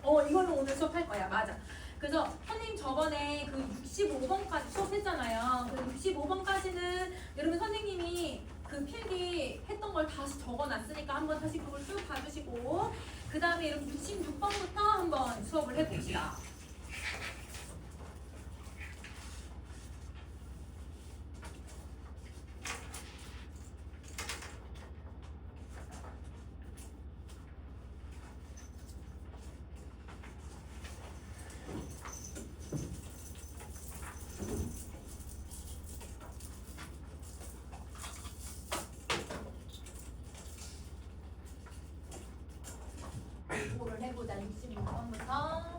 이걸로 오늘 수업할 거야. 맞아. 그래서 선생님 저번에 그 65번까지 수업했잖아요. 그 65번까지는 여러분 선생님이 그 필기 했던 걸 다시 적어놨으니까 한번 다시 그걸 쭉 봐주시고 그 다음에 여러분 66번부터 한번 수업을 해봅시다. 공부를 해보자. 66번부터.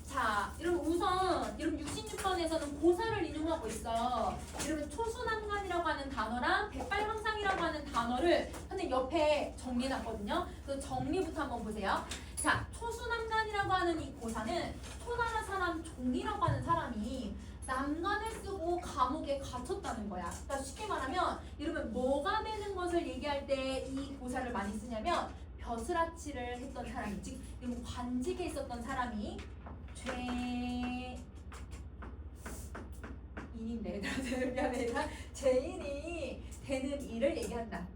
자, 여러분 우선 여러분 66번에서는 고사를 인용하고 있어. 여러분 초수난간이라고 하는 단어랑 백발황상이라고 하는 단어를 선생님 옆에 정리해놨거든요. 그 정리부터 한번 보세요. 자, 초수난간이라고 하는 이 고사는 초나라 사람 종이라고 하는 사람이 난간을 쓰고 감옥에 갇혔다는 거야. 그러니까 쉽게 말하면 여러분 뭐가 되는 것을 얘기할 때 이 고사를 많이 쓰냐면 벼슬아치를 했던 사람이 즉 여러분 관직에 있었던 사람이 죄인인데 미안해 죄인이 되는 일을 얘기한다.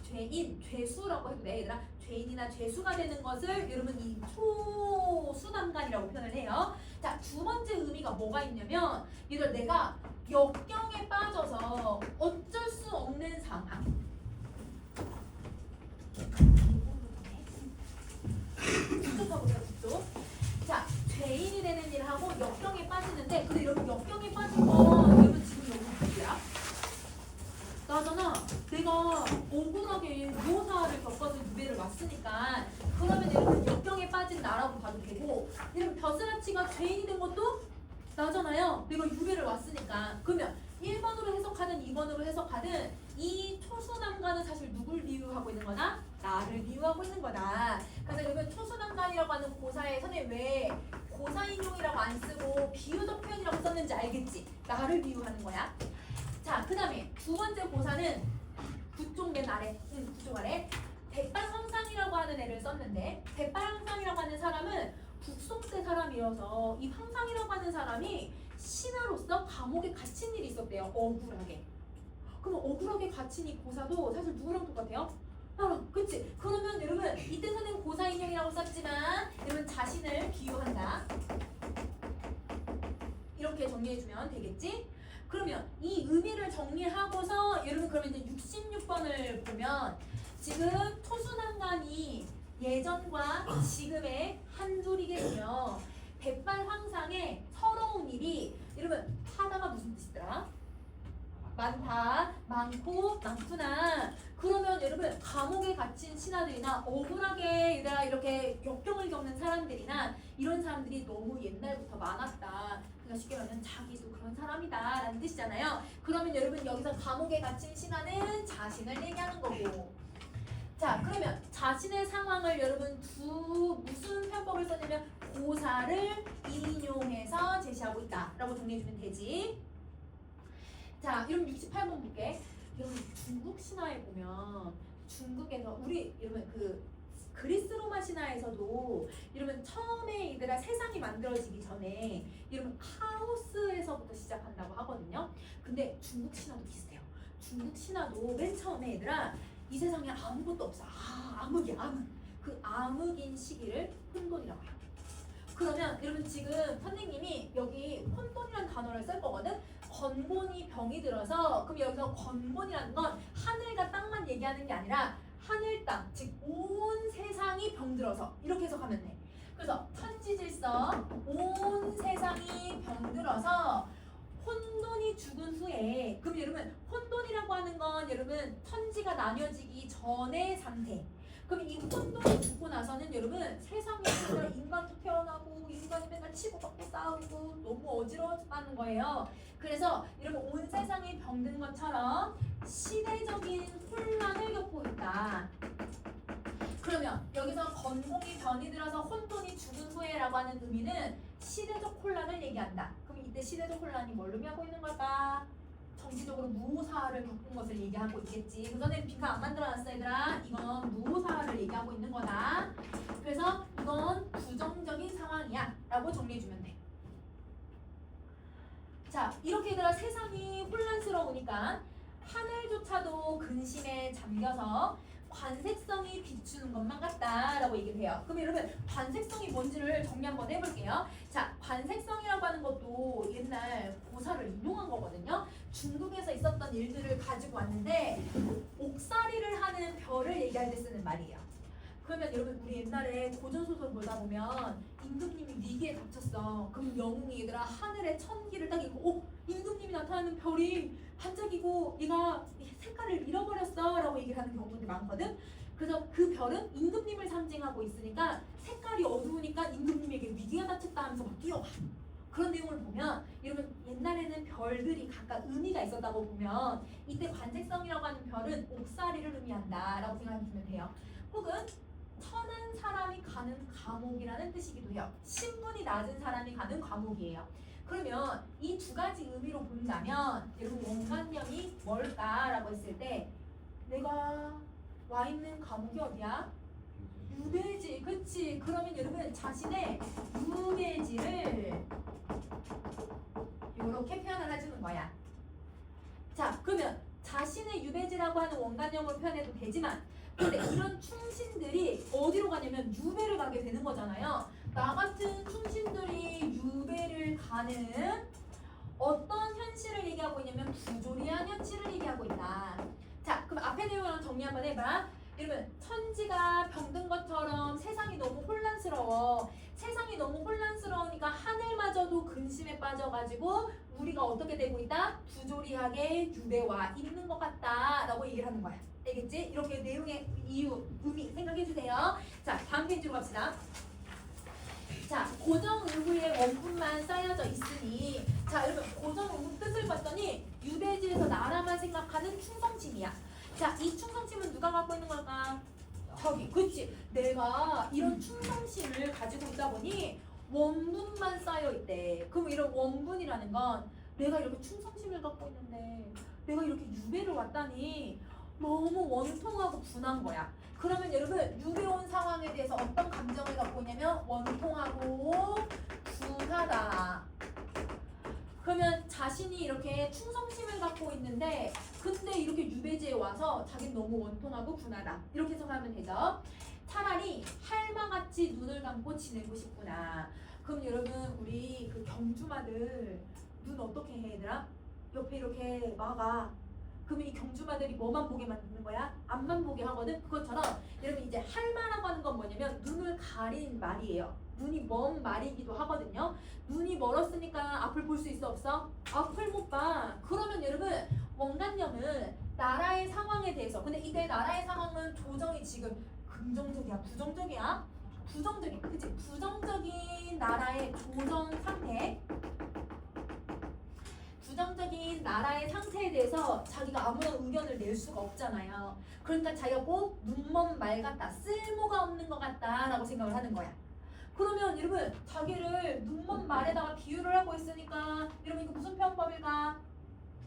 죄인, 죄수라고 해도 돼 얘들아. 죄인이나 죄수가 되는 것을 여러분 이 초수난간이라고 표현을 해요. 자, 두 번째 의미가 뭐가 있냐면 얘들 내가 역경에 빠져서 어쩔 수 없는 상황. 북쪽하고 북쪽. 자, 죄인이 되는 일을 하고 역경에 빠지는데 근데 여러분 역경에 빠진 건 여러분 지금 여기 누구야? 나잖아. 내가 억울하게 묘사를 겪어서 유배를 왔으니까 그러면 여러분 역경에 빠진 나라고 봐도 되고 여러분 벼슬아치가 죄인이 된 것도 나잖아요. 내가 유배를 왔으니까. 그러면 1번으로 해석하든 2번으로 해석하든 이 초수난간은 사실 누굴 비유하고 있는 거다? 나를 비유하고 있는 거다. 그래서 여러분 초수난간이라고 하는 고사에 선생님 왜 고사인용이라고 안 쓰고 비유적 표현이라고 썼는지 알겠지? 나를 비유하는 거야. 자, 그 다음에 두 번째 고사는 북쪽 맨 아래, 북쪽 아래 백발황상이라고 하는 애를 썼는데 백발황상이라고 하는 사람은 북송대 사람이어서 이 황상이라고 하는 사람이 신하로서 감옥에 갇힌 일이 있었대요. 억울하게. 그럼 억울하게 갇힌 이 고사도 사실 누구랑 똑같아요? 나랑. 그치? 그러면 여러분 이때 선생님 고사인용이라고 썼지만 여러분 자신을 비유한다. 이렇게 정리해주면 되겠지? 그러면 이 의미를 정리하고서 여러분 그러면 이제 66번을 보면 지금 초수난간이 예전과 지금의 한 줄이겠고요. 백발황상의 서러운 일이 여러분 하다가 무슨 뜻이더라? 많다, 많고, 많구나. 그러면 여러분 감옥에 갇힌 신하들이나 억울하게 이렇게 역경을 겪는 사람들이나 이런 사람들이 너무 옛날부터 많았다. 그러니까 쉽게 말하면 자기도 그런 사람이다 라는 뜻이잖아요. 그러면 여러분 여기서 감옥에 갇힌 신하는 자신을 얘기하는 거고 자 그러면 자신의 상황을 여러분 무슨 편법을 썼냐면 고사를 인용해서 제시하고 있다 라고 정리해주면 되지. 자, 여러분 68번 볼게. 여러분 중국 신화에 보면 중국에서 우리 여러분 그 그리스 로마 신화에서도 여러분 처음에 얘들아 세상이 만들어지기 전에 여러분 카오스에서부터 시작한다고 하거든요. 근데 중국 신화도 비슷해요. 중국 신화도 맨 처음에 얘들아 이 세상에 아무것도 없어. 암흑이야 암흑. 그 암흑인 시기를 혼돈이라고 해요. 그러면 여러분 지금 선생님이 여기 혼돈이라는 단어를 쓸 거거든. 건곤이 병이 들어서 그럼 여기서 건곤이라는 건 하늘과 땅만 얘기하는 게 아니라 하늘 땅 즉 온 세상이 병들어서 이렇게 해석하면 돼. 그래서 천지질서 온 세상이 병들어서 혼돈이 죽은 후에 그럼 여러분 혼돈이라고 하는 건 여러분 천지가 나뉘어지기 전의 상태. 그럼 이 혼돈이 죽고 나서는 여러분 세상에 그냥 인간도 태어나고 인간이 맨날 치고받고 싸우고 너무 어지러워하는 거예요. 그래서 여러분 온 세상이 병든 것처럼 시대적인 혼란을 겪고 있다. 그러면 여기서 건공이 변이 들어서 혼돈이 죽은 후에라고 하는 의미는 시대적 혼란을 얘기한다. 그럼 이때 시대적 혼란이 뭘 의미하고 있는 걸까? 정치적으로 무오사를 겪은 것을 얘기하고 있겠지. 그 전에 빈칸 안 만들어놨어 얘들아. 이건 무오사를 얘기하고 있는 거다. 그래서 이건 부정적인 상황이야 라고 정리해주면 돼. 자, 이렇게 얘들아 세상이 혼란스러우니까 하늘조차도 근심에 잠겨서 관색성이 비추는 것만 같다라고 얘기를 해요. 그럼 여러분 관색성이 뭔지를 정리 한번 해볼게요. 자, 관색성이라고 하는 것도 옛날 고사를 인용한 거거든요. 중국에서 있었던 일들을 가지고 왔는데 옥살이를 하는 별을 얘기할 때 쓰는 말이에요. 그러면 여러분 우리 옛날에 고전소설 보다 보면 임금님이 위기에 닥쳤어. 그럼 영웅이 얘들아 하늘에 천기를 딱 입고 임금님이 나타나는 별이 반짝이고 얘가 색깔을 잃어버렸어 라고 얘기를 하는 경우들이 많거든. 그래서 그 별은 임금님을 상징하고 있으니까 색깔이 어두우니까 임금님에게 위기가 닥쳤다 하면서 막 뛰어가. 그런 내용을 보면 여러분 옛날에는 별들이 각각 의미가 있었다고 보면 이때 관색성이라고 하는 별은 옥살이를 의미한다 라고 생각하시면 돼요. 혹은 천한 사람이 가는 감옥이라는 뜻이기도 해요. 신분이 낮은 사람이 가는 감옥이에요. 그러면 이 두 가지 의미로 본다면 여러분 원관념이 뭘까라고 했을 때 내가 와 있는 감옥이 어디야? 유배지, 그치? 그러면 여러분 자신의 유배지를 이렇게 표현을 해주는 거야. 자, 그러면 자신의 유배지라고 하는 원관념으로 표현해도 되지만 근데 이런 충신들이 어디로 가냐면 유배를 가게 되는 거잖아요. 나 같은 충신들이 유배를 가는 어떤 현실을 얘기하고 있냐면 부조리한 현실을 얘기하고 있다. 자, 그럼 앞에 내용을 정리 한번 해봐. 여러분 천지가 병든 것처럼 세상이 너무 혼란스러워. 세상이 너무 혼란스러우니까 하늘마저도 근심에 빠져가지고 우리가 어떻게 되고 있다? 부조리하게 유배와 있는 것 같다 라고 얘기를 하는 거야. 알겠지? 이렇게 내용의 이유, 의미 생각해주세요. 자, 다음 페이지로 갑시다. 자, 고정의구의 원문만 쌓여져 있으니 자, 여러분 고정의구 뜻을 봤더니 유배지에서 나라만 생각하는 충성심이야. 자, 이 충성심은 누가 갖고 있는 걸까? 저기, 그치? 내가 이런 충성심을 가지고 있다 보니 원문만 쌓여 있대. 그럼 이런 원문이라는 건 내가 이렇게 충성심을 갖고 있는데 내가 이렇게 유배를 왔다니 너무 원통하고 분한 거야. 그러면 여러분 유배 온 상황에 대해서 어떤 감정을 갖고 있냐면 원통하고 분하다. 그러면 자신이 이렇게 충성심을 갖고 있는데 근데 이렇게 유배지에 와서 자기는 너무 원통하고 분하다. 이렇게 생각하면 되죠. 차라리 할마같이 눈을 감고 지내고 싶구나. 그럼 여러분 우리 그 경주마들 눈 어떻게 해 얘들아? 옆에 이렇게 막아. 그러면 이 경주마들이 뭐만 보게 만드는 거야? 앞만 보게 하거든? 그것처럼 여러분 이제 할마라고 하는 건 뭐냐면 눈을 가린 말이에요. 눈이 먼 말이기도 하거든요. 눈이 멀었으니까 앞을 볼 수 있어 없어? 앞을 못 봐. 그러면 여러분 원관념은 나라의 상황에 대해서 근데 이때 나라의 상황은 조정이 지금 긍정적이야? 부정적이야? 부정적이야. 그치? 부정적인 나라의 조정 상태 부정적인 나라의 상태에 대해서 자기가 아무런 의견을 낼 수가 없잖아요. 그러니까 자기가 꼭 눈먼 말 같다, 쓸모가 없는 것 같다 라고 생각을 하는 거야. 그러면 여러분 자기를 눈먼 말에다가 비유를 하고 있으니까 여러분 이거 무슨 표현법일까?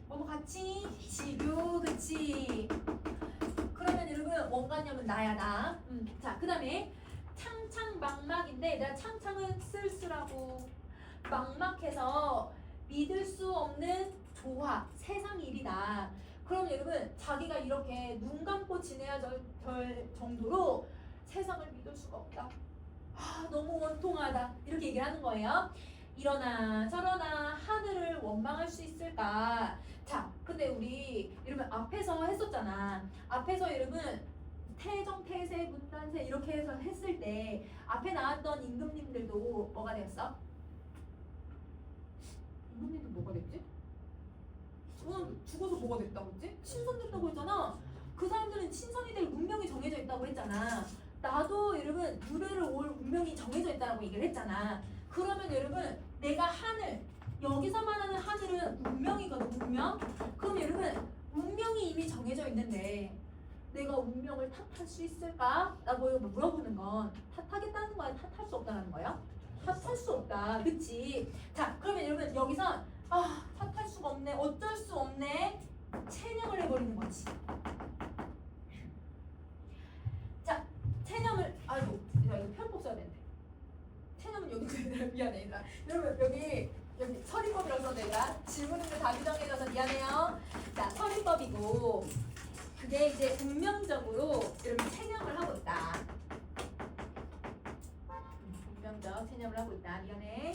뭐뭐 같이? 지류, 그치? 그러면 여러분 원관념은 나야 나. 자, 그 다음에 창창막막인데 내가 창창은 쓸쓸하고 막막해서 믿을 수 없는 조화, 세상 일이다. 그럼 여러분 자기가 이렇게 눈 감고 지내야 될 정도로 세상을 믿을 수가 없다. 아, 너무 원통하다. 이렇게 얘기를 하는 거예요. 이러나 저러나 하늘을 원망할 수 있을까? 자, 근데 우리 여러분 앞에서 했었잖아. 앞에서 여러분 태정, 태세, 문단세 이렇게 해서 했을 때 앞에 나왔던 임금님들도 뭐가 되었어? 임금님도 뭐가 됐지? 죽어서 뭐가 됐다고 했지? 신선됐다고 했잖아. 그 사람들은 신선이 될 운명이 정해져 있다고 했잖아. 나도 여러분 유배를 올 운명이 정해져 있다고 얘기를 했잖아. 그러면 여러분 내가 하늘 여기서 말하는 하늘은 운명이거든. 운명. 그럼 여러분 운명이 이미 정해져 있는데 내가 운명을 탓할 수 있을까? 라고 물어보는 건 탓하겠다는 거야? 탓할 수 없다는 거야? 탓할 수 없다. 그치? 자, 그러면 여러분 여기선 탓할 수가 없네. 어쩔 수 없네. 체념을 해버리는 거지. 자, 체념을 아이고 이거 편법 써야 되는데. 체념은 여기 미안해 얘들아. 여러분 여기 서리법이라고 써도 얘들아. 질문인데 답이 정해져서 미안해요. 자, 서리법이고 그게 이제 운명적으로 여러분 체념을 하고 있다. 운명적 체념을 하고 있다. 미안해.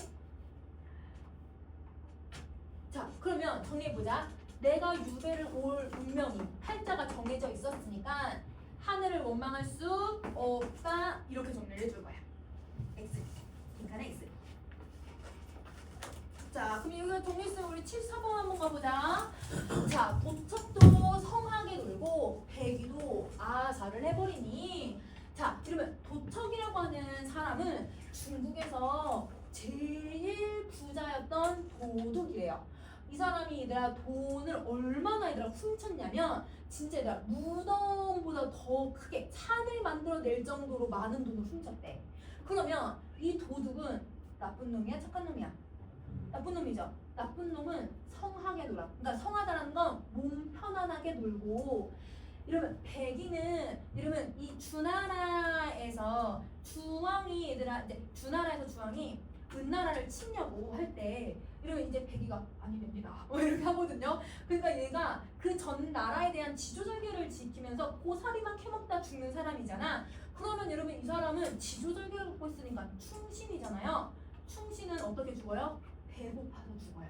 자, 그러면 정리해보자. 내가 유배를 올 운명이 팔자가 정해져 있었으니까 하늘을 원망할 수 없다. 이렇게 정리를 해줄 거야. X. 빈칸에 X. 자, 그럼 여기가 정리했으면 우리 7, 4번 한번 가보자. 자, 도척도 성하게 놀고 백이도 아사를 해버리니. 자, 이러면 도척이라고 하는 사람은 중국에서 제일 부자였던 도둑이래요. 이 사람이 얘들아 돈을 얼마나 얘들아 훔쳤냐면 진짜 얘들아 무덤보다 더 크게 산을 만들어낼 정도로 많은 돈을 훔쳤대. 그러면 이 도둑은 나쁜 놈이야? 착한 놈이야? 나쁜 놈이죠. 나쁜 놈은 성하게 놀아. 그러니까 성하다는 건 몸 편안하게 놀고. 이러면 백이는 이러면 이 주나라에서 주왕이 얘들아 이제 주나라에서 주왕이 은나라를 치려고 할 때 이러면 이제 백이가 아니 됩니다 뭐 이렇게 하거든요. 그러니까 얘가 그 전 나라에 대한 지조절개를 지키면서 고사리만 캐먹다 죽는 사람이잖아. 그러면 여러분 이 사람은 지조절개를 갖고 있으니까 충신이잖아요. 충신은 어떻게 죽어요? 배고파서 죽어요.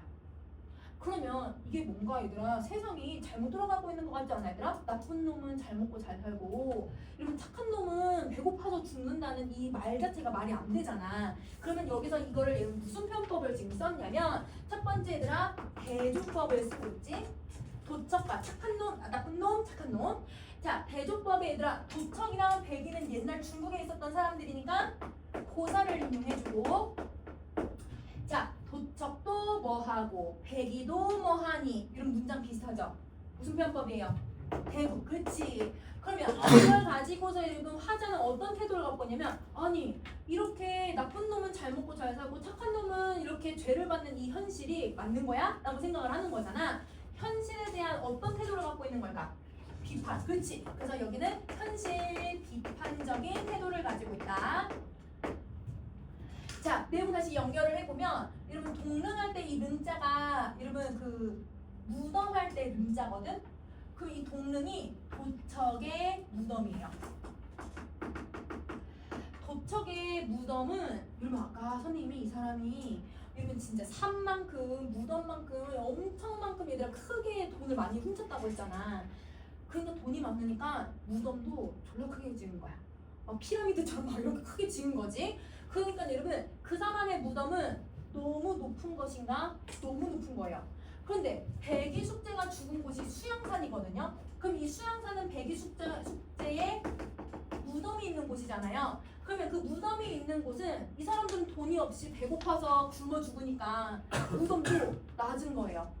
그러면 이게 뭔가 얘들아 세상이 잘못 돌아가고 있는 것 같지 않아 얘들아? 나쁜 놈은 잘 먹고 잘 살고 이러면 착한 놈은 배고파서 죽는다는 이 말 자체가 말이 안 되잖아. 그러면 여기서 이거를 무슨 편법을 지금 썼냐면 첫 번째 얘들아 대조법을 쓰고 있지. 도척과 착한 놈, 나쁜 놈, 착한 놈. 자, 대조법에 얘들아 도척이랑 백이는 옛날 중국에 있었던 사람들이니까 고사를 인용해주고. 자, 도척도 뭐하고 백이도 뭐하니 이런 문장 비슷하죠? 무슨 편법이에요? 대부. 그렇지. 그러면 이걸 가지고서 여러분 화자는 어떤 태도를 갖고 있냐면 아니 이렇게 나쁜 놈은 잘 먹고 잘 살고 착한 놈은 이렇게 죄를 받는 이 현실이 맞는 거야? 라고 생각을 하는 거잖아. 현실에 대한 어떤 태도를 갖고 있는 걸까? 비판. 그렇지. 그래서 여기는 현실 비판적인 태도를 가지고 있다. 자, 내용 다시 연결을 해보면 여러분 동릉할 때 이 릉자가 여러분 그 무덤할 때 릉자거든? 그럼 이 동릉이 도척의 무덤이에요. 도척의 무덤은 여러분 아까 선생님이 이 사람이 여러분 진짜 산만큼 무덤만큼 엄청만큼 얘들아 크게 돈을 많이 훔쳤다고 했잖아. 그러니까 돈이 많으니까 무덤도 졸라 크게 지은 거야. 피라미드처럼 막 이렇게 크게 지은 거지. 그러니까 여러분 그 사람의 무덤은 너무 높은 것인가? 너무 높은 거예요. 그런데 백이 숙제가 죽은 곳이 수양산이거든요. 그럼 이 수양산은 백이 숙제에 무덤이 있는 곳이잖아요. 그러면 그 무덤이 있는 곳은 이 사람들은 돈이 없이 배고파서 굶어 죽으니까 무덤도 낮은 거예요.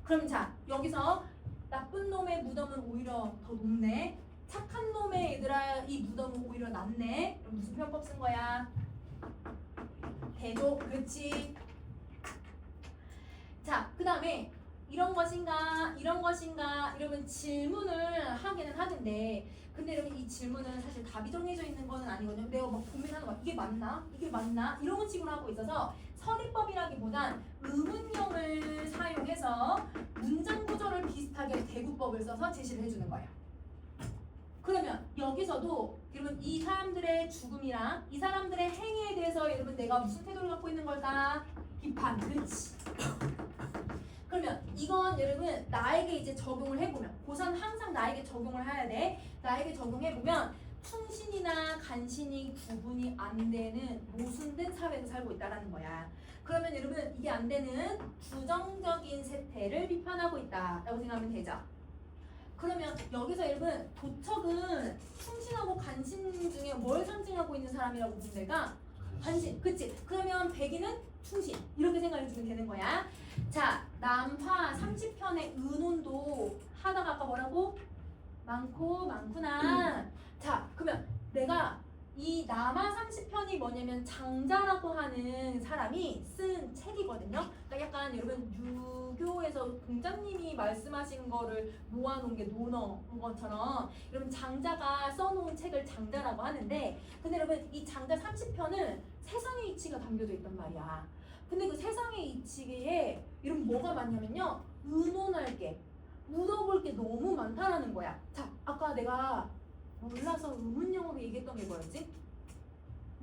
그럼 자 여기서 나쁜 놈의 무덤은 오히려 더 높네. 착한 놈의 얘들아 이 무덤은 오히려 낮네. 그럼 무슨 편법 쓴 거야? 대조. 그렇지. 자, 그 다음에 이런 것인가 이러면 질문을 하기는 하는데 근데 여러분 이 질문은 사실 답이 정해져 있는 거는 아니거든요. 내가 막 고민하는 거야. 이게 맞나? 이게 맞나? 이런 식으로 하고 있어서 서리법이라기보단 의문형을 사용해서 문장 구조를 비슷하게 대구법을 써서 제시를 해주는 거예요. 그러면 여기서도 여러분 이 사람들의 죽음이랑 이 사람들의 행위에 대해서 여러분 내가 무슨 태도를 갖고 있는 걸까? 비판. 그렇지. 그러면 이건 여러분 나에게 이제 적용을 해보면 고사는 항상 나에게 적용을 해야 돼. 나에게 적용해보면 충신이나 간신이 구분이 안 되는 모순된 사회에서 살고 있다는 거야. 그러면 여러분 이게 안 되는 부정적인 세태를 비판하고 있다라고 생각하면 되죠. 그러면 여기서 여러분 도척은 충신하고 간신 중에 뭘 상징하고 있는 사람이라고 보면 될까? 간신. 그치? 그러면 백이는 충신. 이렇게 생각해주면 되는 거야. 자, 남화 30편의 은혼도 하다가 아까 뭐라고? 많구나. 자, 그러면 내가 이 남화 30편이 뭐냐면 장자라고 하는 사람이 쓴 책이거든요. 그러니까 약간 여러분 유교 개교에서 공장님이 말씀하신 거를 모아놓은 게 논어인 것처럼 여러분 장자가 써놓은 책을 장자라고 하는데 근데 여러분 이 장자 30편은 세상의 이치가 담겨져 있단 말이야. 근데 그 세상의 이치에 여러분 뭐가 많냐면요. 의논할 게 물어볼 게 너무 많다라는 거야. 자, 아까 내가 몰라서 의문형으로 얘기했던 게 뭐였지?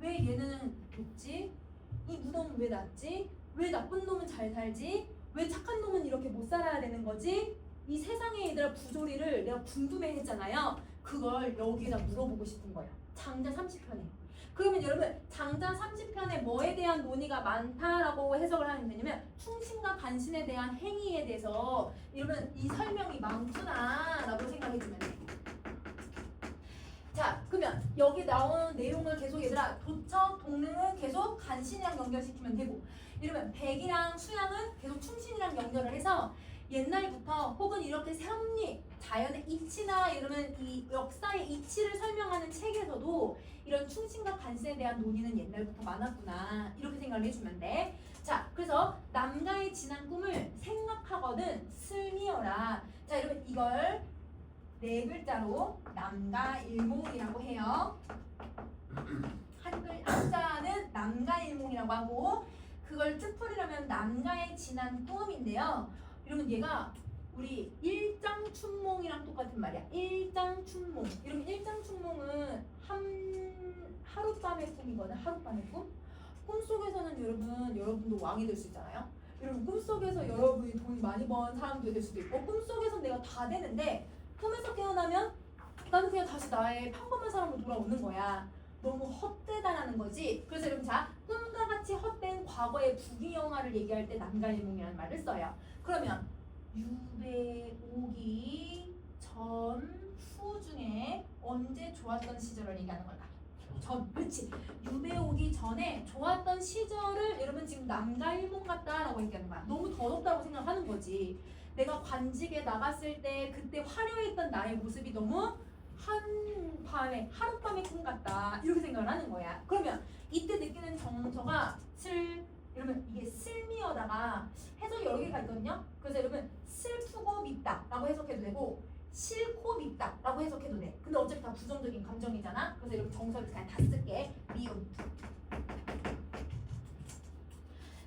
왜 얘는 높지? 이 무덤은 왜 낮지? 왜 나쁜 놈은 잘 살지? 왜 착한 놈은 이렇게 못 살아야 되는 거지? 이 세상의 얘들아 부조리를 내가 궁금해 했잖아요. 그걸 여기다 물어보고 싶은 거예요. 장자 30편에. 그러면 여러분 장자 30편에 뭐에 대한 논의가 많다라고 해석을 하면 충신과 간신에 대한 행위에 대해서 여러분 이 설명이 많구나 라고 생각해주면 돼. 자, 그러면 여기 나온 내용을 계속 얘들아 도척, 동릉은 계속 간신이랑 연결시키면 되고 이러면 백이랑 수양은 계속 충신이랑 연결을 해서 옛날부터 혹은 이렇게 섭리, 자연의 이치나 이러면 이 역사의 이치를 설명하는 책에서도 이런 충신과 간신에 대한 논의는 옛날부터 많았구나 이렇게 생각을 해주면 돼. 자, 그래서 남가의 지난 꿈을 생각하거든 슬미어라. 자, 여러분 이걸 네 글자로 남가일몽이라고 해요. 한글 한자는 남가일몽이라고 하고 그걸 뜻풀이라면 남가의 지난 꿈인데요. 이러면 얘가 우리 일장춘몽이랑 똑같은 말이야. 일장춘몽. 이러면 일장춘몽은 하룻밤의 꿈이거든. 하룻밤의 꿈. 꿈속에서는 여러분도 왕이 될 수 있잖아요. 여러분 꿈속에서 여러분이 돈이 많이 번 사람도 될 수도 있고 꿈속에서 내가 다 되는데 꿈에서 깨어나면 나는 그냥 다시 나의 평범한 사람으로 돌아오는 거야. 너무 헛되다라는 거지. 그래서 여러분 자 꿈과 같이 헛된 과거의 부귀영화를 얘기할 때 남가일몽이라는 말을 써요. 그러면 유배 오기 전 후 중에 언제 좋았던 시절을 얘기하는 걸까? 전, 그렇지. 유배 오기 전에 좋았던 시절을 여러분 지금 남가일몽 같다라고 얘기하는 거야. 너무 더럽다고 생각하는 거지. 내가 관직에 나갔을 때 그때 화려했던 나의 모습이 너무 하룻밤의 꿈 같다 이렇게 생각을 하는 거야. 그러면 이때 느끼는 정서가 여러분 이게 슬미어다가 해석이 여러 개가 있거든요. 그래서 여러분 슬프고 밉다 라고 해석해도 되고 싫고 밉다 라고 해석해도 돼. 근데 어차피 다 부정적인 감정이잖아. 그래서 여러분 정서를 그냥 다 쓸게. 미움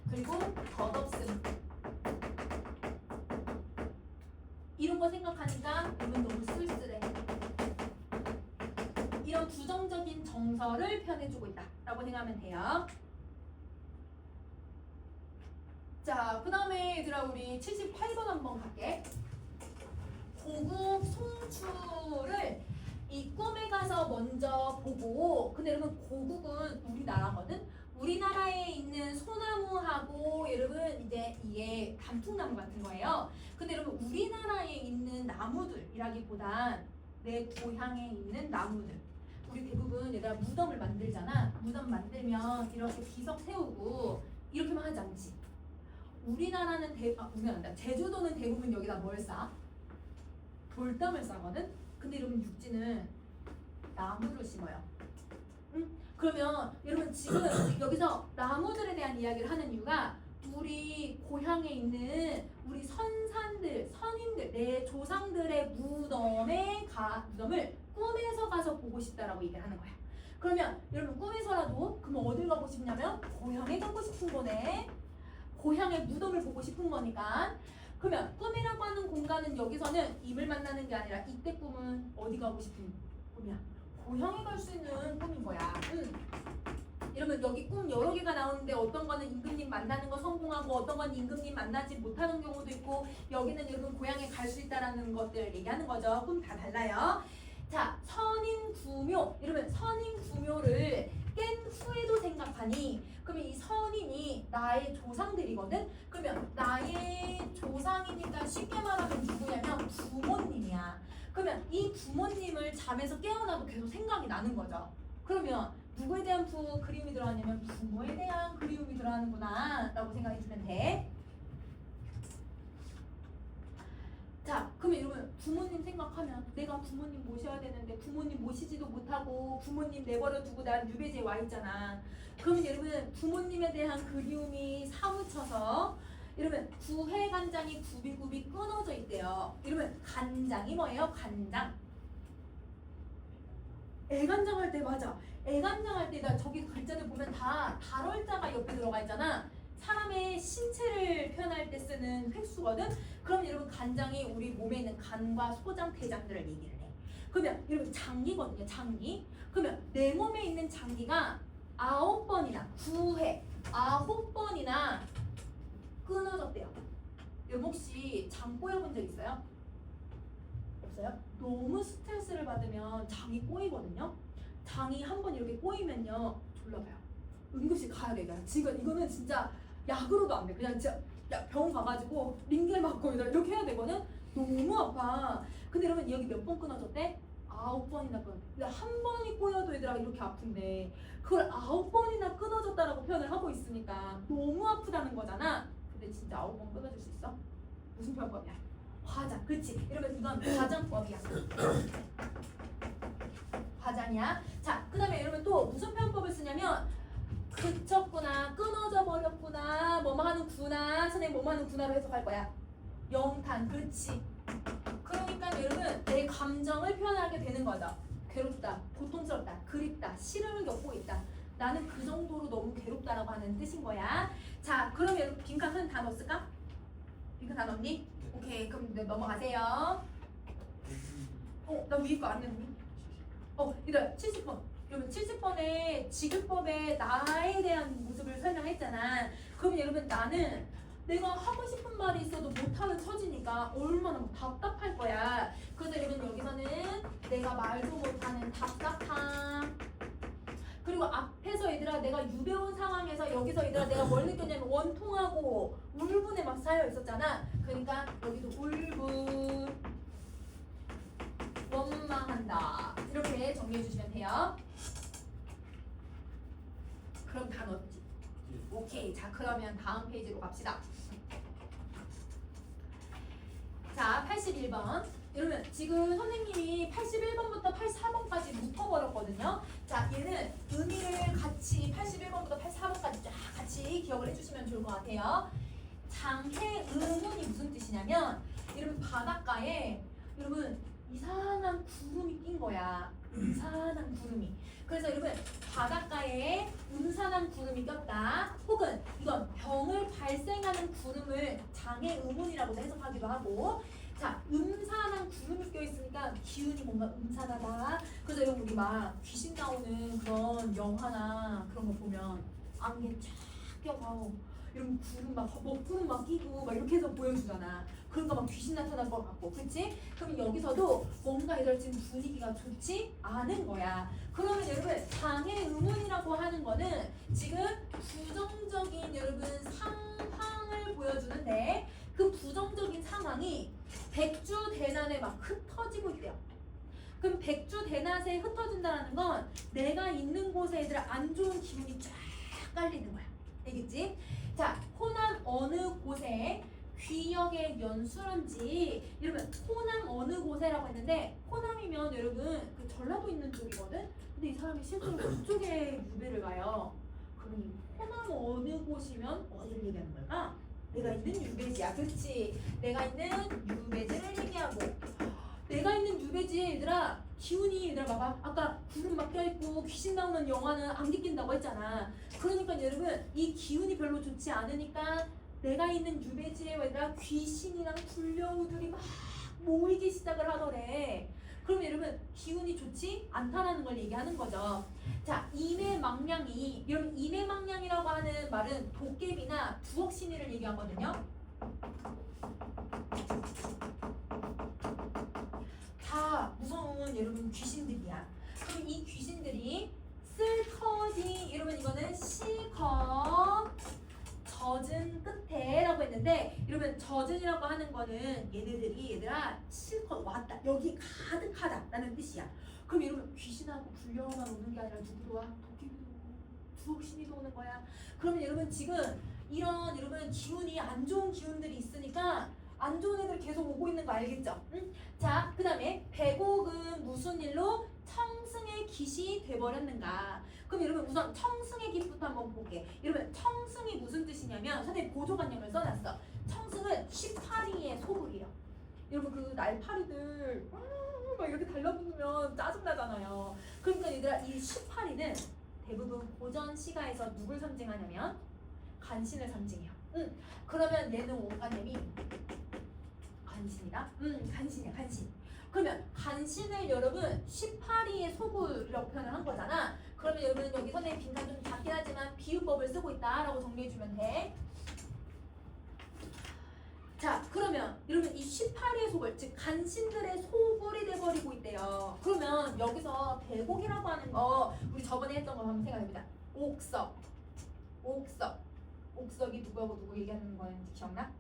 그리고 덧없음 이런 거 생각하니까 여러분 너무 쓸쓸해. 이런 부정적인 정서를 표현해주고 있다 라고 생각하면 돼요. 자, 그 다음에 얘들아 우리 78번 한번 갈게. 고국 송추를 이 꿈에 가서 먼저 보고 근데 여러분 고국은 우리나라거든? 우리나라에 있는 소나무하고 여러분 이제 이게 단풍나무 같은 거예요. 근데 여러분 우리나라에 있는 나무들이라기보단 내 고향에 있는 나무들 우리 대부분 얘들아 무덤을 만들잖아. 무덤 만들면 이렇게 비석 세우고 이렇게만 하지 않지. 우리나라는 제주도는 대부분 여기다 뭘 싸? 돌담을 싸거든? 근데 여러분 육지는 나무를 심어요. 응? 그러면 여러분 지금 여기서 나무들에 대한 이야기를 하는 이유가 우리 고향에 있는 우리 선인들, 내 조상들의 무덤을 꿈에서 가서 보고 싶다라고 얘기를 하는 거야. 그러면 여러분 꿈에서라도 그럼 어딜 가고 싶냐면 고향에 가고 싶은 거네. 고향의 무덤을 보고 싶은 거니까. 그러면 꿈이라고 하는 공간은 여기서는 임을 만나는 게 아니라 이때 꿈은 어디 가고 싶은 꿈이야? 고향에 갈 수 있는 꿈인 거야. 이러면 여기 꿈 여러 개가 나오는데 어떤 거는 임금님 만나는 거 성공하고 어떤 건 임금님 만나지 못하는 경우도 있고 여기는 여러분 고향에 갈 수 있다라는 것들을 얘기하는 거죠. 꿈 다 달라요. 자, 선인구묘. 이러면 선인구묘를 깬 후에도 생각하니 그러면 이 선인이 나의 조상들이거든? 그러면 나의 조상이니까 쉽게 말하면 누구냐면 부모님이야. 그러면 이 부모님을 잠에서 깨어나도 계속 생각이 나는 거죠. 그러면 누구에 대한 그리움이 들어가냐면 부모에 대한 그리움이 들어가는구나 라고 생각해 주면 돼. 자, 그러면 여러분 부모님 생각하면 내가 부모님 모셔야 되는데 부모님 모시지도 못하고 부모님 내버려 두고 난 유배지에 와 있잖아. 그러면 여러분 부모님에 대한 그리움이 사무쳐서 이러면 구해간장이 굽이굽이 끊어져 있대요. 이러면 간장이 뭐예요? 간장. 애간장 할 때 맞아. 애간장 할 때 나 저기 글자들 보면 다 달월자가 옆에 들어가 있잖아. 사람의 신체를 표현할 때 쓰는 획수거든. 그럼 여러분 간장이 우리 몸에 있는 간과 소장, 대장들을 얘기를 해. 그러면 여러분 장기거든요. 장기. 그러면 내 몸에 있는 장기가 9번이나 9번이나 끊어졌대요. 여러분 혹시 장 꼬여본 적 있어요? 없어요? 너무 스트레스를 받으면 장이 꼬이거든요. 장이 한번 이렇게 꼬이면요 졸라봐요. 응급실 가야 돼. 지금 이거는 진짜 약으로도 안 돼. 그냥 진짜 병원 가가지고 링겔 맞고 이렇게 해야 되거든. 너무 아파. 근데 여러분 여기 몇 번 끊어졌대? 9번이나 끊어졌대. 한 번이 꼬여도 얘들아 이렇게 아픈데 그걸 9번이나 끊어졌다라고 표현을 하고 있으니까 너무 아프다는 거잖아. 근데 진짜 9번 끊어질 수 있어? 무슨 편법이야? 화장. 그치? 여러분 이건 화장법이야. 화장이야. 자, 그 다음에 여러분 또 무슨 표현법을 쓰냐면 그쳤구나, 끊어져 버렸구나, 뭐뭐 하는구나, 선생님 뭐뭐 하는구나로 해석할 거야. 영탄. 그렇지. 그러니까 여러분 내 감정을 표현하게 되는 거죠. 괴롭다, 고통스럽다, 그립다, 시름을 겪고 있다. 나는 그 정도로 너무 괴롭다라고 하는 뜻인 거야. 자, 그럼 여러분 빈칸은 다 넣었을까? 빈칸 다 넣었니? 오케이, 그럼 넘어가세요. 나 위에 거 안 넣니? 얘들아 70번. 여러분 70번에 지급법에 나에 대한 모습을 설명했잖아. 그럼 여러분 나는 내가 하고 싶은 말이 있어도 못하는 처지니까 얼마나 답답할 거야. 그래서 여러분 여기서는 내가 말도 못하는 답답함. 그리고 앞에서 얘들아 내가 유배온 상황에서 여기서 얘들아 내가 뭘 느꼈냐면 원통하고 울분에 막 쌓여 있었잖아. 그러니까 여기도 울분, 원망한다. 이렇게 정리해 주시면 돼요. 그럼 다 넣었지? 오케이. 자, 그러면 다음 페이지로 갑시다. 자, 81번. 여러분 지금 선생님이 81번부터 84번까지 묶어버렸거든요. 자, 얘는 의미를 같이 81번부터 84번까지 쫙 같이 기억을 해주시면 좋을 것 같아요. 장해의문이 무슨 뜻이냐면 여러분 바닷가에 여러분 이상한 구름이 낀 거야. 음산한 구름이. 그래서 여러분 바닷가에 음산한 구름이 꼈다. 혹은 이건 병을 발생하는 구름을 장해의문이라고도 해석하기도 하고. 자, 음산한 구름이 껴있으니까 기운이 뭔가 음산하다. 그래서 여러분 우리 막 귀신 나오는 그런 영화나 그런 거 보면 안개 쫙 껴서 이런 구름 막 먹구름 막 끼고 막 이렇게 해서 보여주잖아. 그러니까 막 귀신 나타날 것 같고, 그렇지? 그럼 여기서도 뭔가 얘들 지금 분위기가 좋지 않은 거야. 그러면 여러분 장해의문이라고 하는 거는 지금 부정적인 여러분 상황을 보여주는데 그 부정적인 상황이 백주대난에 막 흩어지고 있대요. 그럼 백주대낮에 흩어진다는 건 내가 있는 곳에 얘들아 안 좋은 기운이 쫙 깔리는 거야. 알겠지? 자, 호남 어느 곳에 귀역의 연수런지. 여러분 호남 어느 곳에라고 했는데 호남이면 여러분 그 전라도 있는 쪽이거든. 근데 이 사람이 실제로 그쪽에 유배를 가요. 그러니 호남 어느 곳이면 어디를 얘기하는 걸까? 내가 있는 유배지야. 그렇지? 내가 있는 유배지를 얘기하고, 내가 있는 유배지에 얘들아 기운이 얘들아 봐봐. 아까 구름 막 껴있고 귀신 나오는 영화는 안 끼낀다고 했잖아. 그러니까 여러분 이 기운이 별로 좋지 않으니까 내가 있는 유배지에 얘들아 귀신이랑 불려우들이 막 모이기 시작을 하더래. 그럼 여러분 기운이 좋지 않다라는 걸 얘기하는 거죠. 자, 임해망량이, 여러분 임해망량이라고 하는 말은 도깨비나 부엌신이를 얘기하거든요. 다 무서운 여러분 귀신들이야. 그럼 이 귀신들이 쓸터지, 여러분 이거는 실컷 젖은 끝에라고 했는데 여러분 젖은이라고 하는 거는 얘네들이 얘들아 실컷 왔다, 여기 가득하다 라는 뜻이야. 그럼 여러분 귀신하고 불려만 오는 게 아니라 누구도 와? 도깨비도 오고 부엌신이도 오는 거야. 그러면 여러분 지금 이런 여러분 기운이 안 좋은 기운들이 있으니까 안 좋은 애들 계속 오고 있는 거 알겠죠? 응? 자, 그 다음에 백옥은 무슨 일로 청승의 깃이 돼버렸는가? 그럼 여러분 우선 청승의 깃부터 한번 볼게. 여러분 청승이 무슨 뜻이냐면 선생님 보조관념을 써놨어. 날파리들 막 이렇게 달라붙으면 짜증나잖아요. 그러니까 얘들아 이 18일은 대부분 고전 시가에서 누굴 상징하냐면 간신을 상징해요. 그러면 얘는 오가님이 간신이다. 간신이야 간신. 그러면 간신을 여러분 18위의 소굴이라고 표현을 한 거잖아. 그러면 여러분 여기 선생님 빈칸 좀 작긴 하지만 비유법을 쓰고 있다라고 정리해주면 돼. 자 그러면 여러분 이 18위의 소굴 즉 간신들의 소굴이 돼버리고 있대요. 그러면 여기서 대곡이라고 하는 거 우리 저번에 했던 거 한번 생각해보자. 옥석이 누구하고 누구 얘기하는 거였는지 기억나?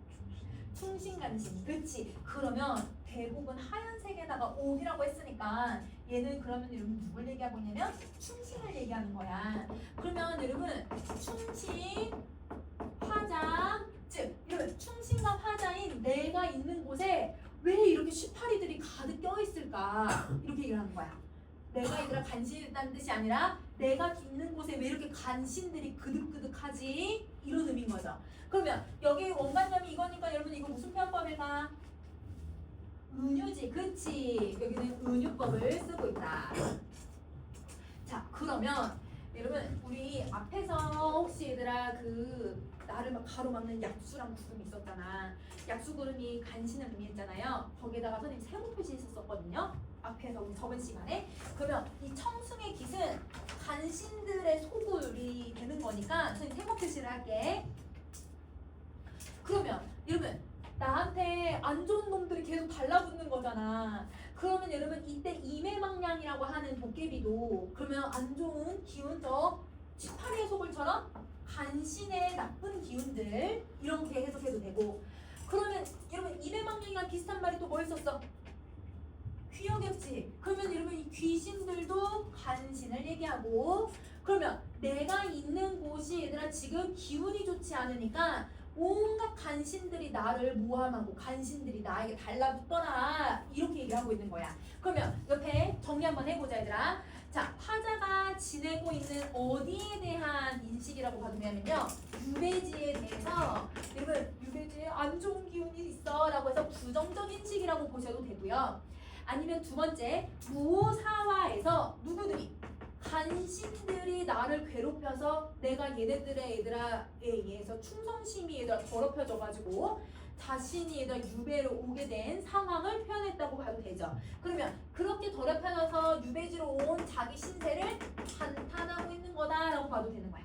충신간신. 그치. 그러면 대곡은 하얀색에다가 옥이라고 했으니까 얘는 그러면 여러분 누굴 얘기하고 있냐면 충신을 얘기하는 거야. 그러면 여러분 충신 화자 즉 여러분 충신과 화자인 내가 있는 곳에 왜 이렇게 18이들이 가득 껴있을까 이렇게 얘기를 하는 거야. 내가 얘들아 간신이 있다는 뜻이 아니라 내가 있는 곳에 왜 이렇게 간신들이 그득그득하지 이런 의미인 거죠. 그러면 여기 원관념이 이거니까 여러분 이거 무슨 표현법일까? 은유지. 그치. 여기는 은유법을 쓰고 있다. 자 그러면 여러분 우리 앞에서 혹시 얘들아 그 나를 막 가로막는 약수랑 구름이 있었잖아. 약수 구름이 간신을 의미했잖아요. 거기에다가 선생님 세모 표시 했었거든요. 앞에서 우리 저번 시간에. 그러면 이 청승의 깃은 간신들의 소굴이 되는 거니까 선생님 세모 표시를 할게. 그러면 여러분 나한테 안 좋은 놈들이 계속 달라붙는 거잖아. 그러면 여러분 이때 이매망량이라고 하는 도깨비도 그러면 안 좋은 기운적 18위의 소굴처럼 간신의 나쁜 기운들 이렇게 해석해도 되고. 그러면 여러분 이매망량이랑 비슷한 말이 또 뭐 있었어? 귀여겠지. 그러면 여러분 이 귀신들도 간신을 얘기하고. 그러면 내가 있는 곳이 얘들아 지금 기운이 좋지 않으니까 온갖 간신들이 나를 모함하고 간신들이 나에게 달라붙더라 이렇게 얘기하고 있는 거야. 그러면 옆에 정리 한번 해보자 얘들아. 자 화자가 지내고 있는 어디에 대한 인식이라고 봐도 되냐면요 유배지에 대해서 여러분 유배지에 안 좋은 기운이 있어 라고 해서 부정적 인식이라고 보셔도 되고요. 아니면 두 번째 무사화에서 누구들이 간신들이 나를 괴롭혀서 내가 얘네들의 얘들아에 의해서 충성심이 얘들아 더럽혀져가지고 자신이 얘들아 유배로 오게 된 상황을 표현했다고 봐도 되죠. 그러면 그렇게 더럽혀져서 유배지로 온 자기 신세를 한탄하고 있는 거다라고 봐도 되는 거야.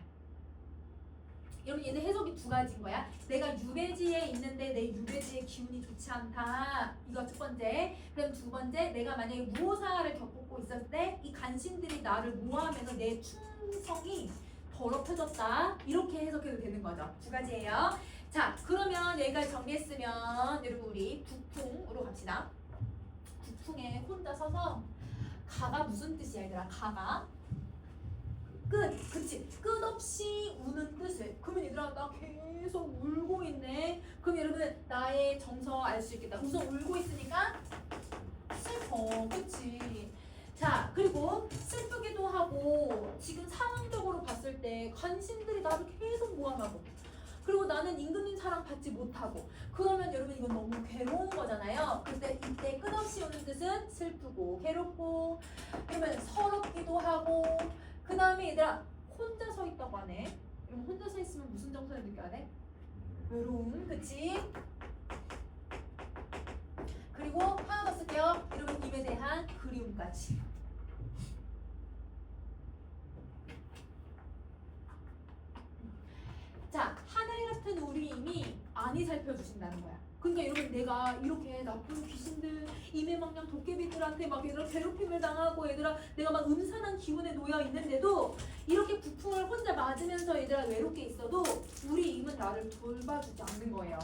여러분 얘는 해석이 두 가지인 거야. 내가 유배지에 있는데 내 유배지의 기운이 좋지 않다. 이거 첫 번째. 그럼 두 번째 내가 만약에 무오사를 겪고 있었을 때 이 간신들이 나를 모함해서 내 충성이 더럽혀졌다. 이렇게 해석해도 되는 거죠. 두 가지예요. 자 그러면 여기까지 정리했으면 여러분 우리 국풍으로 갑시다. 국풍에 혼자 서서 가가 무슨 뜻이야 얘들아. 가가 끝, 그치? 끝없이 우는 뜻을. 그러면 얘들아 나 계속 울고 있네. 그럼 여러분 나의 정서 알 수 있겠다. 우선 울고 있으니까 슬퍼, 그치? 자 그리고 슬프기도 하고 지금 상황적으로 봤을 때 간신들이 나를 계속 모함하고 그리고 나는 임금님 사랑 받지 못하고 그러면 여러분 이건 너무 괴로운 거잖아요. 그때 이때 끝없이 오는 뜻은 슬프고 괴롭고 그러면 서럽기도 하고 그 다음에 얘들아 혼자 서 있다고 하네. 그럼 혼자 서 있으면 무슨 정서를 느껴야 돼? 외로움, 그치? 그리고 하나 더 쓸게요. 여러분 입에 대한 그리움까지. 자 하늘 같은 우리 힘이 안이 살펴주신다는 거야. 그러니까 여러분 내가 이렇게 나쁜 귀신들 이매망냥 도깨비들한테 막 얘들아 괴롭힘을 당하고 얘들아 내가 막 음산한 기운에 놓여 있는데도 이렇게 북풍을 혼자 맞으면서 얘들아 외롭게 있어도 우리 임은 나를 돌봐주지 않는 거예요.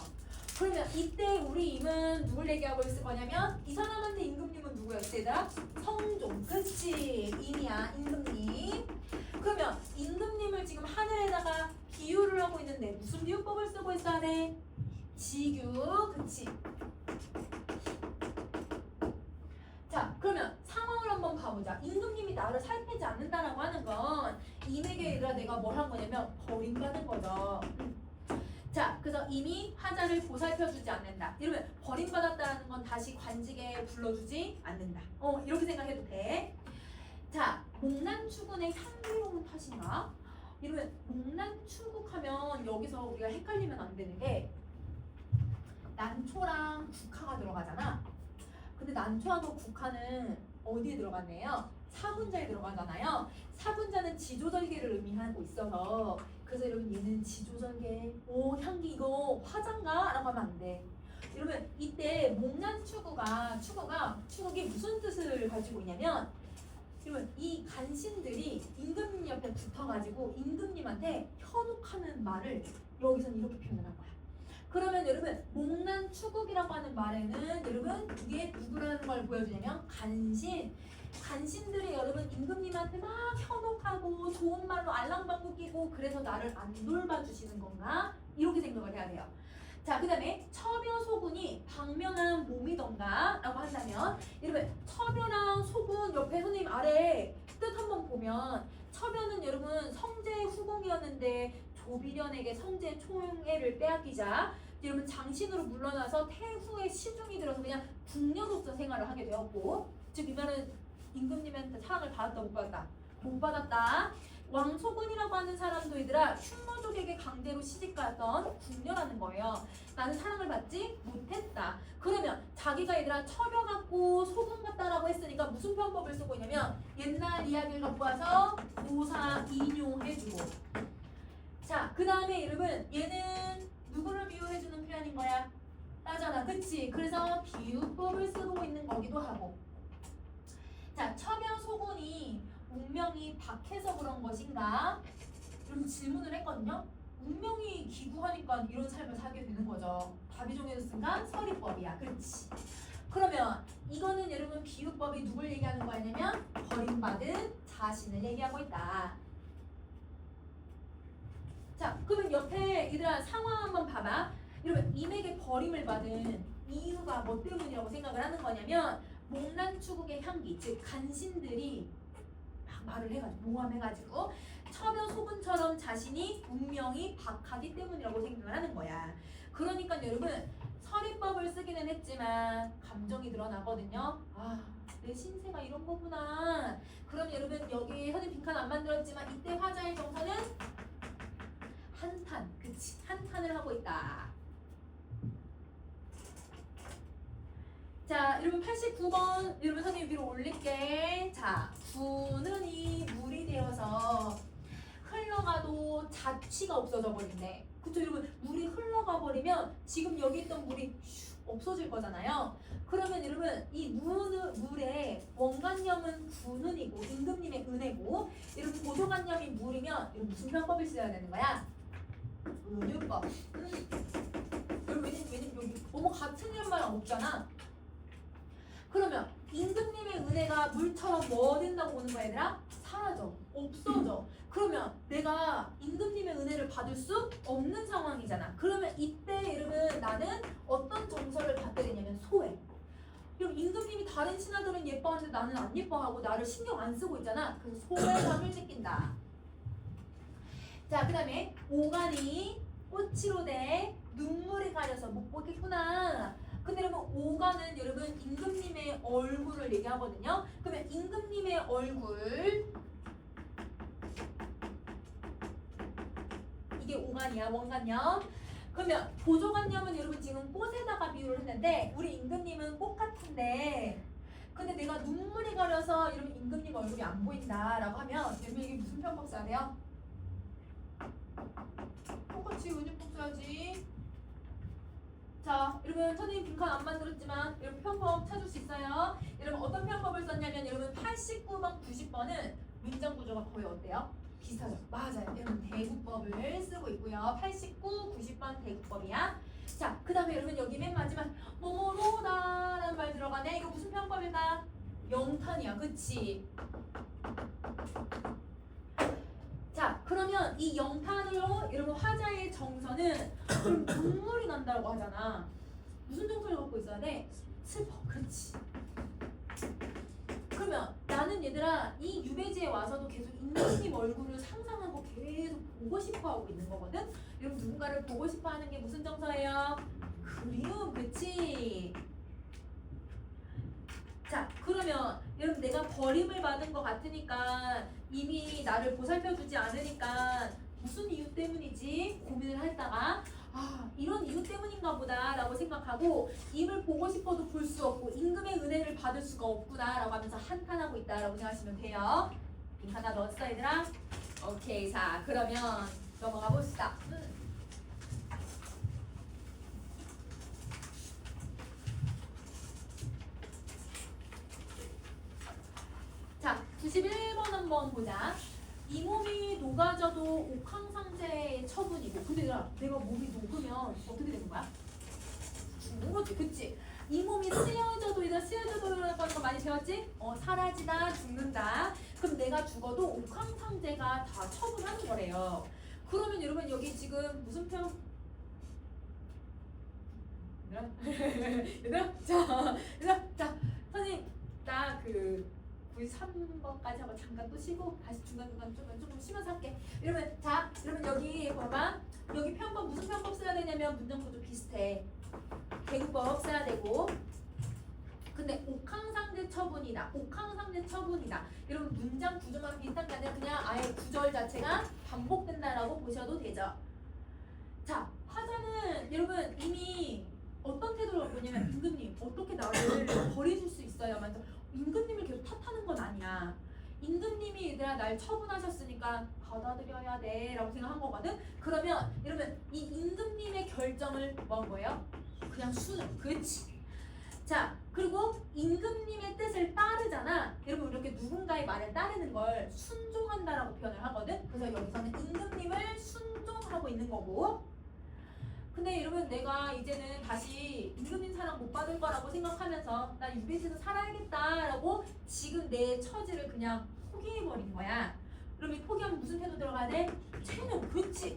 그러면 이때 우리 임은 누굴 얘기하고 있을 거냐면 이 사람한테 임금님은 누구였지 얘들아? 성종. 그치 임이야 임금님. 그러면 임금님을 지금 하늘에다가 비유를 하고 있는데 무슨 비유법을 쓰고 있어야 돼? 지규, 그치? 자, 그러면 상황을 한번 가보자. 임금님이 나를 살피지 않는다라고 하는 건 임에게 얘들아 내가 뭘 한 거냐면 버림받은 거죠. 자, 그래서 이미 화자를 보살펴주지 않는다. 이러면 버림받았다라는 건 다시 관직에 불러주지 않는다. 이렇게 생각해도 돼. 자, 목난추구의 향기로운 탓인가? 이러면 목난추구하면 여기서 우리가 헷갈리면 안 되는 게 난초랑 국화가 들어가잖아. 근데 난초하고 국화는 어디에 들어갔네요? 사분자에 들어가잖아요. 사분자는 지조절개를 의미하고 있어서 그래서 여러분 얘는 지조절개 향기 이거 화장가? 라고 하면 안 돼. 이러면 이때 추국이 무슨 뜻을 가지고 있냐면 그러면 이 간신들이 임금님 옆에 붙어가지고 임금님한테 현혹하는 말을 여기서는 이렇게 표현을 한 거야. 그러면 여러분 목난추국이라고 하는 말에는 여러분 이게 누구라는 걸 보여주냐면 간신들이 여러분 임금님한테 막 현혹하고 좋은 말로 알랑방구 끼고 그래서 나를 안 돌봐주시는 건가? 이렇게 생각을 해야 돼요. 자, 그 다음에 처벼소군이 방면한 몸이던가 라고 한다면 여러분 처벼랑 소군 옆에 선생님 아래 뜻 한번 보면 처벼는 여러분 성제 후궁이었는데 조비련에게 성제 총애를 빼앗기자 여러분 장신으로 물러나서 태후의 시중이 들어서 그냥 궁녀로서 생활을 하게 되었고 즉 이 말은 임금님한테 사랑을 받았다 못 받았다? 못 받았다. 왕소군이라고 하는 사람도 얘들아 흉노족에게 강제로 시집갔던 궁녀라는 거예요. 나는 사랑을 받지 못했다. 그러면 자기가 얘들아 처벼 같고 소군 같다라고 했으니까 무슨 편법을 쓰고 있냐면 옛날 이야기를 갖고 와서 모사 인용해주고 자 그 다음에 여러분 얘는 누구를 비유해주는 표현인 거야? 나잖아 그치? 그래서 비유법을 쓰고 있는 거기도 하고 자 처벼 소군이 운명이 박해서 그런 것인가? 이런 질문을 했거든요. 운명이 기구하니까 이런 삶을 살게 되는 거죠. 답이 정해졌으니까 서리법이야. 그렇지. 그러면 이거는 여러분 비유법이 누굴 얘기하는 거냐면 버림받은 자신을 얘기하고 있다. 자, 그러면 옆에 얘들아 상황 한번 봐봐. 여러분 임에게 버림을 받은 이유가 뭐 때문이라고 생각을 하는 거냐면 목난추국의 향기, 즉 간신들이 말을 해가지고 모함해가지고 처벼 소군처럼 자신이 운명이 박하기 때문이라고 생각을 하는 거야. 그러니까 여러분 서리법을 쓰기는 했지만 감정이 드러나거든요. 내 신세가 이런 거구나. 그럼 여러분 여기 선생님 빈칸 안 만들었지만 이때 화자의 정서는 한탄, 그치? 한탄을 하고 있다. 자, 여러분 89번 여러분 선생님 위로 올릴게. 자, 구는이 물이 되어서 흘러가도 자취가 없어져 버린대. 그쵸 여러분 물이 흘러가 버리면 지금 여기 있던 물이 없어질 거잖아요. 그러면 여러분 이 물의 원관념은 구는이고 임금님의 은혜고 여러분 보조관념이 물이면 여러분 무슨 편법을 써야 되는 거야? 은유법. 여러분 왜냐면 여기 뭐뭐 같은 일만 없잖아. 그러면 임금님의 은혜가 물처럼 뭐 된다고 보는 거야 얘들아? 사라져. 없어져. 그러면 내가 임금님의 은혜를 받을 수 없는 상황이잖아. 그러면 이때 여러분 나는 어떤 정서를 받게 되냐면 소외. 그럼 임금님이 다른 신하들은 예뻐하는데 나는 안 예뻐하고 나를 신경 안 쓰고 있잖아. 그래서 소외감을 느낀다. 자, 그 다음에 오간이 꽃으로 돼 눈물이 가려서 못 보겠구나. 근데 여러분 오간은 여러분 임금님의 얼굴을 얘기하거든요. 그러면 임금님의 얼굴 이게 오간이야. 원간념. 그러면 보조관념은 여러분 지금 꽃에다가 비유를 했는데 우리 임금님은 꽃 같은데 근데 내가 눈물이 가려서 이러면 임금님 얼굴이 안 보인다 라고 하면 여러분 이게 무슨 편법 써야 돼요? 똑같이 은유법 써야지. 자, 여러분 선생님 빈칸 안 만들었지만 여러분 편법 찾을 수 있어요. 여러분 어떤 편법을 썼냐면 여러분 89번, 90번은 문장 구조가 거의 어때요? 비슷하죠? 맞아요. 여러분 대구법을 쓰고 있고요. 89, 90번 대구법이야. 자, 그 다음에 여러분 여기 맨 마지막 뭐뭐로다 라는 말 들어가네. 이거 무슨 편법일까? 영탄이야. 그치? 자, 그러면 이 영탄으로 여러분 화자의 정서는 그럼 눈물이 난다고 하잖아. 무슨 정서를 갖고 있어야 돼? 슬퍼. 그렇지. 그러면 그러면 나는 얘들아 이 유배지에 와서도 계속 임금님 얼굴을 상상하고 계속 보고 싶어 하고 있는 거거든. 여러분 누군가를 보고 싶어 하는 게 무슨 정서예요? 그리움, 그치? 자, 그러면 여러분 내가 버림을 받은 것 같으니까 이미 나를 보살펴주지 않으니까 무슨 이유 때문이지? 고민을 하다가 아, 이런 이유 때문인가 보다 라고 생각하고 임을 보고 싶어도 볼 수 없고 임금의 은혜를 받을 수가 없구나 라고 하면서 한탄하고 있다 라고 생각하시면 돼요. 빙 하나 넣었어 얘들아? 오케이. 자, 그러면 넘어가 봅시다. 자, 91번 한번 보자. 이 몸이 녹아져도 옥황상제의 처분이고, 근데 내가 몸이 녹으면 어떻게 되는 거야? 죽는 거지, 그치? 이 몸이 쓰여져도라는 거 많이 배웠지? 사라지다, 죽는다. 그럼 내가 죽어도 옥황상제가 다 처분하는 거래요. 그러면 여러분 여기 지금 무슨 표? 얘들아, 자, 선생님, 나 93번까지 하고 잠깐 또 쉬고 다시 중간중간 조금 쉬면서 할게. 여러분 여기 봐봐. 여기 편법 무슨 편법 써야 되냐면 문장구조 비슷해. 대구법 써야 되고. 근데 옥황상제 처분이다. 여러분 문장 구조만 비슷한 게 아니라 그냥 아예 구절 자체가 반복된다라고 보셔도 되죠. 자, 화자는 여러분 이미 어떤 태도를 보냐면 임금님 어떻게 나를 버리실 수 있어요? 먼저 임금님을 계속 탓하는 건 아니야. 임금님이 얘들아 날 처분하셨으니까 받아들여야 돼 라고 생각한 거거든. 그러면 여러분 이 임금님의 결정을 뭐 거예요? 그냥 수능. 그렇지. 자, 그리고 임금님의 뜻을 따르잖아. 여러분 이렇게 누군가의 말에 따르는 걸 순종한다라고 표현을 하거든. 그래서 여기서는 임금님을 순종하고 있는 거고. 근데 여러분 내가 이제는 다시 임금님 사랑 못 받을 거라고 생각하면서 나 유배지에서 살아야겠다라고 지금 내 처지를 그냥 포기해버린 거야. 그럼 이 포기하면 무슨 태도 들어가야 돼? 체념. 그렇지.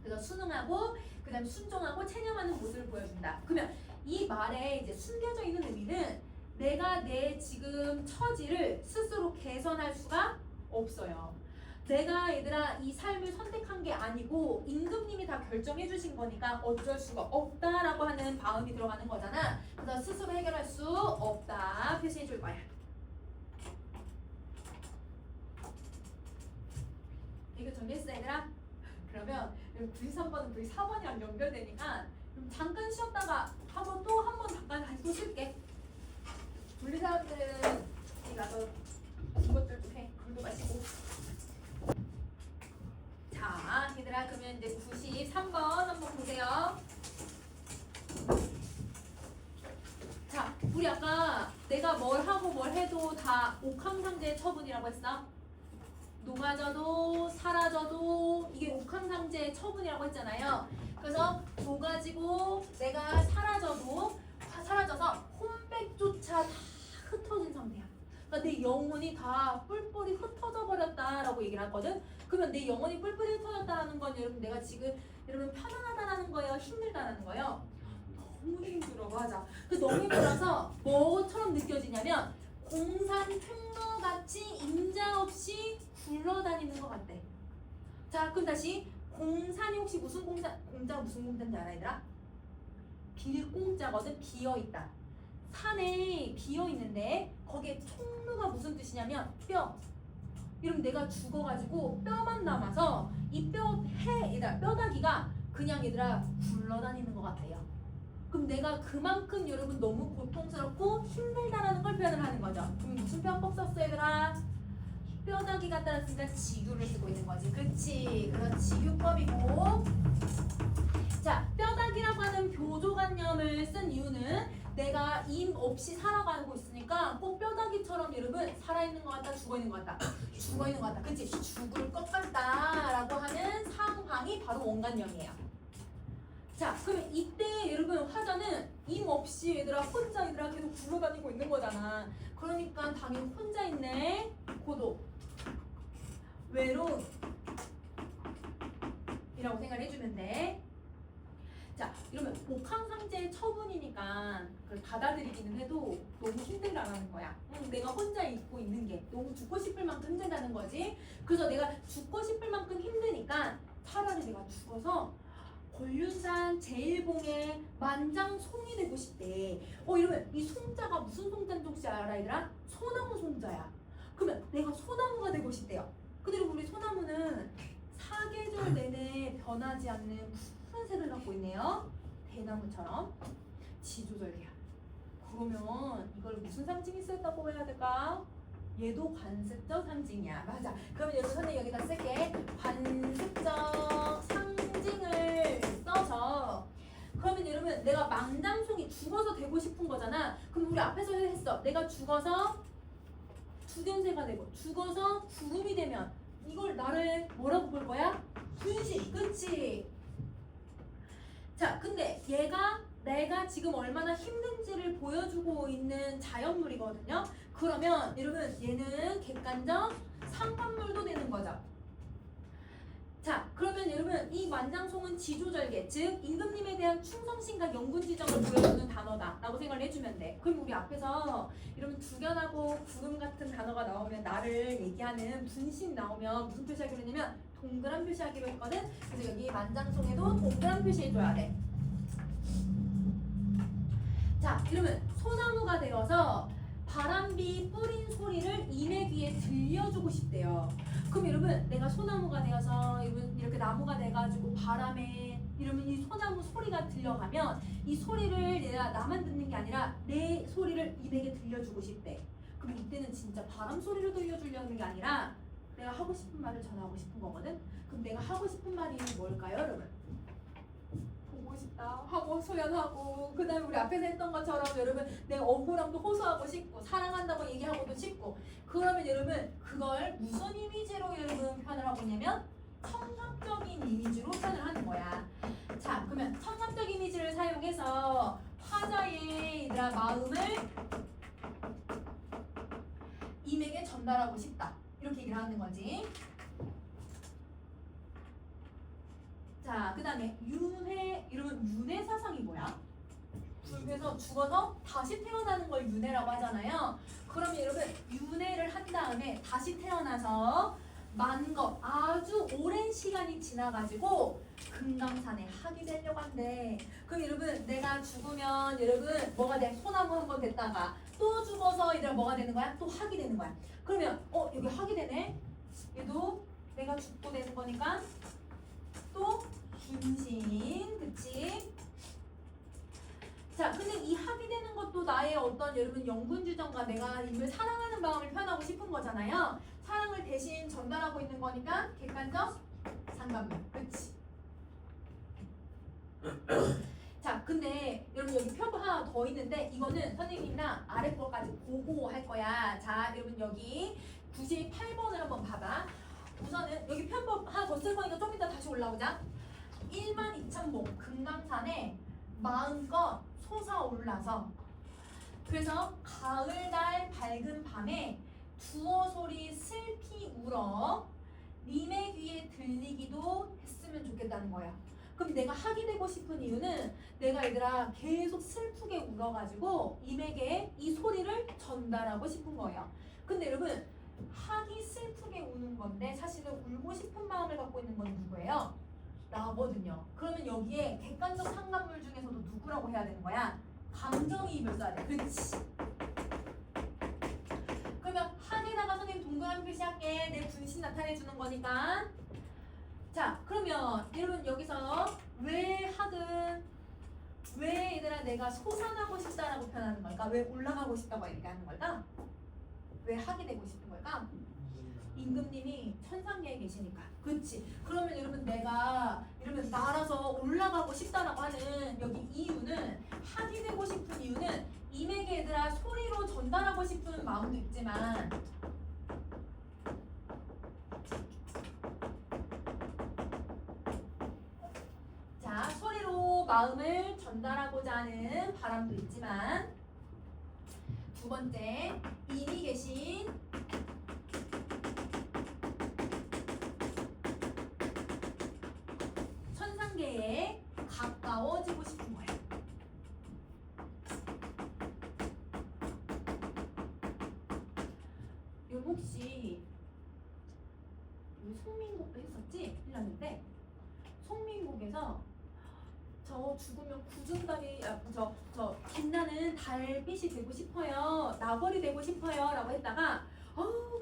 그래서 순응하고 그 다음에 순종하고 체념하는 모습을 보여준다. 그러면 이 말에 이제 숨겨져 있는 의미는 내가 내 지금 처지를 스스로 개선할 수가 없어요. 내가 얘들아 이 삶을 선택한 게 아니고 임금님이 다 결정해 주신 거니까 어쩔 수가 없다라고 하는 바음이 들어가는 거잖아. 그래서 스스로 해결할 수 없다 표시해 줄 거야. 이거 정리했어 얘들아? 그러면 93번은 94번이랑 연결되니까 잠깐 쉬었다가 한번 또 한 번 잠깐 다시 또 쉴게. 분리 사람들은 가서 이것들 좀 해. 물도 마시고. 자, 얘들아 그러면 이제 93번 한번 보세요. 자, 우리 아까 내가 뭘 하고 뭘 해도 다 옥황상제 처분이라고 했어. 녹아져도 사라져도 이게 옥황상제의 처분이라고 했잖아요. 그래서 녹아지고 내가 사라져서 혼백조차 다 흩어진 상태야. 그러니까 내 영혼이 다 뿔뿔이 흩어져 버렸다라고 얘기를 하거든. 그러면 내 영혼이 뿔뿔이 흩어졌다라는 건 여러분 내가 지금 여러분 편안하다라는 거예요? 힘들다라는 거예요? 너무 힘들어. 맞아. 그 너무 힘들어서 뭐처럼 느껴지냐면 공산 횡로같이 임자 없이 굴러다니는 것 같대. 자, 그럼 다시 공산이 혹시 무슨 공자가 무슨 공자인지 알아 얘들아? 빌공자거든. 비어있다. 산에 비어있는데 거기에 총루가 무슨 뜻이냐면 뼈. 이러면 내가 죽어가지고 뼈만 남아서 이 뼈다귀가 그냥 얘들아 굴러다니는 것 같아요. 그럼 내가 그만큼 여러분 너무 고통스럽고 힘들다라는 걸 표현을 하는 거죠. 그럼 무슨 편법 썼어 얘들아? 뼈다귀 갖다 놨으니까 지규를 쓰고 있는 거지. 그치? 그래서 지규법이고. 자, 뼈다귀라고 하는 교조관념을 쓴 이유는 내가 임 없이 살아가고 있으니까 꼭 뼈다귀처럼 여러분 살아있는 것 같다, 죽어있는 것 같다, 죽어있는 것 같다. 그치? 죽을 것 같다라고 하는 상황이 바로 원관념이에요. 자, 그러면 이때 여러분 화자는 임 없이 얘들아 혼자 얘들아 계속 굴러다니고 있는 거잖아. 그러니까 당연히 혼자 있네. 고독, 외로움 이라고 생각을 해주면 돼. 자, 이러면 복항상제의 처분이니까 그걸 받아들이기는 해도 너무 힘들다라는 거야. 내가 혼자 있고 있는 게 너무 죽고 싶을 만큼 힘들다는 거지. 그래서 내가 죽고 싶을 만큼 힘드니까 차라리 내가 죽어서 권륜산 제일봉의 만장송이 되고 싶대. 이러면 이 송자가 무슨 송자인지 혹시 알아, 얘들아? 소나무 송자야. 그러면 내가 소나무가 되고 싶대요. 근데 우리 소나무는 사계절 내내 변하지 않는 푸른색을 갖고 있네요. 대나무처럼 지조절개야. 그러면 이걸 무슨 상징이 쓰였다고 해야 될까? 얘도 관습적 상징이야. 맞아. 그러면 여기 선생님 여기다 쓸게. 관습적 상징을 써서 그러면 여러분 내가 만장송이 죽어서 되고 싶은 거잖아. 그럼 우리 앞에서 했어. 내가 죽어서 주견새가 되고 죽어서 구름이 되면 이걸 나를 뭐라고 볼 거야? 분신. 그치? 자, 근데 얘가 내가 지금 얼마나 힘든지를 보여주고 있는 자연물이거든요. 그러면 여러분 얘는 객관적 상관물도 되는 거죠. 자, 그러면 여러분 이 만장송은 지조절개, 즉 임금님에 대한 충성심과 영군지정을 보여주는 단어다 라고 생각을 해주면 돼. 그럼 우리 앞에서 여러분 두견하고 구름 같은 단어가 나오면 나를 얘기하는 분신 나오면 무슨 표시하기로 했냐면 동그란 표시하기로 했거든. 그래서 여기 만장송에도 동그란 표시해줘야 돼. 자, 이러면 소나무가 되어서 바람비 뿌린 소리를 임의 귀에 들려주고 싶대요. 그럼 여러분 내가 소나무가 되어서 여러분 이렇게 나무가 돼가지고 바람에 이러면 이 소나무 소리가 들려가면 이 소리를 내가 나만 듣는 게 아니라 내 소리를 임에게 들려주고 싶대. 그럼 이때는 진짜 바람 소리를 들려주려는 게 아니라 내가 하고 싶은 말을 전하고 싶은 거거든. 그럼 내가 하고 싶은 말이 뭘까요, 여러분? 보고 싶다 하고 소연하고 그 다음에 우리 앞에서 했던 것처럼 여러분 내 억울함도 호소하고 싶고 사랑한다고 얘기하고도 싶고 그러면 여러분 그걸 무슨 이미지로 여러분 표현을 하고 있냐면 청각적인 이미지로 표현을 하는 거야. 자, 그러면 청각적 이미지를 사용해서 화자의 얘들아 마음을 임에게 전달하고 싶다 이렇게 얘기를 하는 거지. 자, 그 다음에 윤회, 이러면 윤회 사상이 뭐야? 그래서 죽어서 다시 태어나는 걸 윤회라고 하잖아요. 그러면 여러분 윤회를 한 다음에 다시 태어나서 만겁 아주 오랜 시간이 지나가지고 금강산에 학이 되려고 한대. 그럼 여러분 내가 죽으면 여러분 뭐가 돼? 소나무 한 번 됐다가 또 죽어서 얘들아 뭐가 되는 거야? 또 학이 되는 거야. 그러면 여기 학이 되네? 얘도 내가 죽고 되는 거니까 또 분신, 그치? 자, 근데 이 합이 되는 것도 나의 어떤 여러분 영군주정과 내가 이걸 사랑하는 마음을 표현하고 싶은 거잖아요. 사랑을 대신 전달하고 있는 거니까 객관적 상관물, 그치? 자, 근데 여러분 여기 표도 하나 더 있는데 이거는 선생님이랑 아래 거까지 보고 할 거야. 자, 여러분 여기 98번을 한번 봐봐. 우선은 여기 편법 하나 더 쓸 거니까 좀 이따 다시 올라오자. 12,000봉 금강산에 마음껏 솟아올라서 그래서 가을날 밝은 밤에 두어 소리 슬피 울어 님의 귀에 들리기도 했으면 좋겠다는 거야. 그럼 내가 학이 되고 싶은 이유는 내가 얘들아 계속 슬프게 울어가지고 임에게 이 소리를 전달하고 싶은 거예요. 근데 여러분 학이 슬프게 우는 건데 사실은 울고 싶은 마음을 갖고 있는 건 누구예요? 나거든요. 그러면 여기에 객관적 상관물 중에서도 누구라고 해야 되는 거야? 감정이입을 써야 돼. 그렇지. 그러면 학에다가 선생님 동그라미 표시할게. 내 분신 나타내주는 거니까. 자, 그러면 여러분 여기서 왜 학은 왜 얘들아 내가 솟아나고 싶다라고 표현하는 걸까? 왜 올라가고 싶다고 얘기하는 걸까? 왜 학이 되고 싶은 걸까? 임금님이 천상계에 계시니까. 그치? 그러면 여러분 내가 이러면 날아서 올라가고 싶다라고 하는 여기 이유는 학이 되고 싶은 이유는 임에게 얘들아 소리로 전달하고 싶은 마음도 있지만 자 소리로 마음을 전달하고자 하는 바람도 있지만 두 번째 이미 계신 천상계에 가까운 가까워지고 싶은 거야. 여러분 혹시 송민국도 했었지? 1학년 송민국에서 저 죽으면 굳은 달이 저 빛나는 달빛이 되고 싶어요. 나벌이 되고 싶어요. 라고 했다가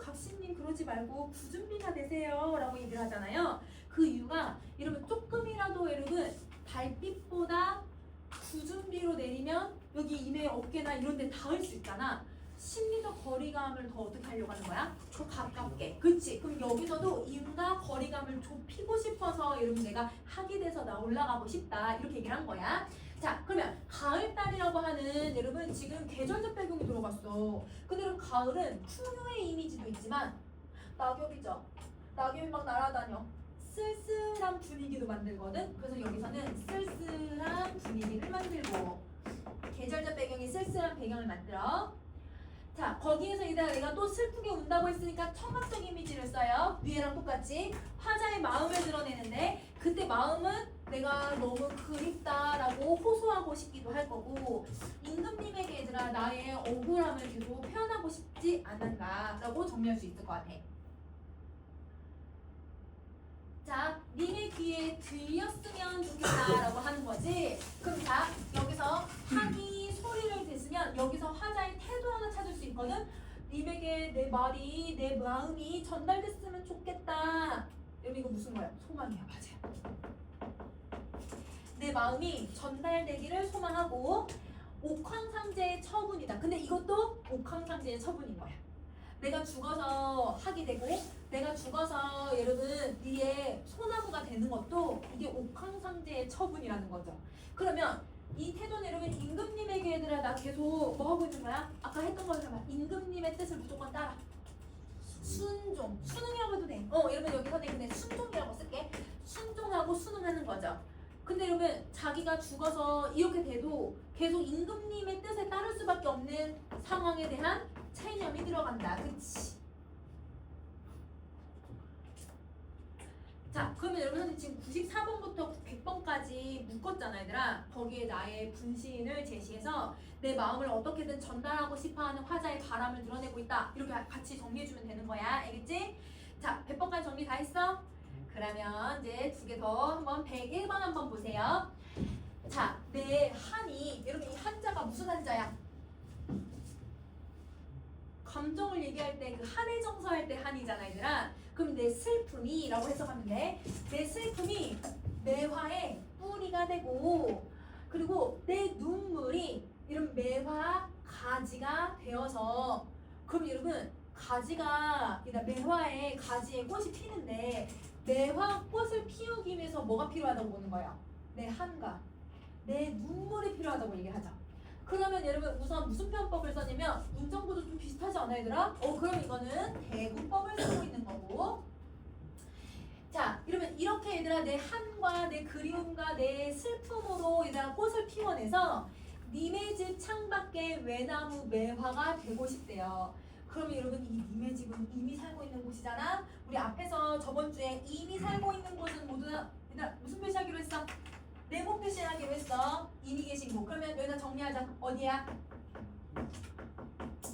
각시님 그러지 말고 굳은 비가 되세요. 라고 얘기를 하잖아요. 그 이유가 여러분 조금이라도 여러분 달빛보다 굳은 비로 내리면 여기 이내 어깨나 이런 데 닿을 수 있잖아. 심리적 거리감을 더 어떻게 하려고 하는 거야? 더 가깝게. 그치? 그럼 여기서도 인과 거리감을 좁히고 싶어서 여러분 내가 학이 돼서 나 올라가고 싶다. 이렇게 얘기를 한 거야. 자, 그러면 가을달이라고 하는 여러분 지금 계절적 배경이 들어갔어. 근데 여러분 가을은 풍요의 이미지도 있지만 낙엽이죠. 낙엽이 막 날아다녀. 쓸쓸한 분위기도 만들거든. 그래서 여기서는 쓸쓸한 분위기를 만들고 계절적 배경이 쓸쓸한 배경을 만들어. 자, 거기에서 내가 또 슬프게 운다고 했으니까 청각적 이미지를 써요. 위에랑 똑같이 화자의 마음을 드러내는데 그때 마음은 내가 너무 그립다라고 호소하고 싶기도 할 거고 임금님에게 얘들아 나의 억울함을 계속 표현하고 싶지 않은가라고 정리할 수 있을 것 같아. 자, 님의 귀에 들렸으면 좋겠다라고 하는 거지. 그럼 자, 여기서 학이 소리를 des으면 여기서 화자의 태도 하나 찾을 수 있거든. 님에게 내 말이, 내 마음이 전달됐으면 좋겠다. 여러분 이거 무슨 거야? 소망이야. 맞아요. 내 마음이 전달되기를 소망하고 옥황상제의 처분이다. 근데 이것도 옥황상제의 처분인 거야. 내가 죽어서 학이 되고 내가 죽어서 여러분 니의 소나무가 되는 것도 이게 옥황상제의 처분이라는 거죠. 그러면 이 태도는 여러분 임금님에게 얘들아 나 계속 뭐 하고 있는 거야? 아까 했던 거잖아. 임금님의 뜻을 무조건 따라. 순종. 순응이라고 해도 돼. 여러분 여기서 내가 그냥 순종이라고 쓸게. 순종하고 순응하는 거죠. 근데 여러분 자기가 죽어서 이렇게 돼도 계속 임금님의 뜻에 따를 수밖에 없는 상황에 대한 체념이 들어간다. 그치? 자, 그러면 여러분 지금 94번부터 100번까지 묶었잖아 얘들아. 거기에 나의 분신을 제시해서 내 마음을 어떻게든 전달하고 싶어하는 화자의 바람을 드러내고 있다. 이렇게 같이 정리해주면 되는 거야. 알겠지? 자, 100번까지 정리 다 했어? 그러면 이제 두 개 더 한번 101번 한번 보세요. 자, 내 한이 여러분 이 한자가 무슨 한자야? 감정을 얘기할 때 그 한의 정서할 때 한이잖아 얘들아. 그럼 내 슬픔이 라고 해석하면 돼. 내 슬픔이 매화의 뿌리가 되고 그리고 내 눈물이 이런 매화 가지가 되어서 그럼 여러분 가지가 매화의 가지에 꽃이 피는데 매화 꽃을 피우기 위해서 뭐가 필요하다고 보는 거야? 내 한과 내 눈물이 필요하다고 얘기하자. 그러면 여러분 우선 무슨 표현법을 썼냐면 문정구도 좀 비슷하지 않아 얘들아? 그럼 이거는 대문법을 쓰고 있는 거고. 자, 이러면 이렇게 얘들아 내 한과 내 그리움과 내 슬픔으로 얘들아 꽃을 피워내서 님의 집 창밖에 외나무 매화가 되고 싶대요. 그러면 여러분 이 님의 집은 이미 살고 있는 곳이잖아. 우리 앞에서 저번 주에 이미 살고 있는 곳은 모두 얘들아 무슨 표시하기로 했어? 네모 표시하기로 했어. 이미 계신 곳. 그러면 여기다 정리하자. 어디야?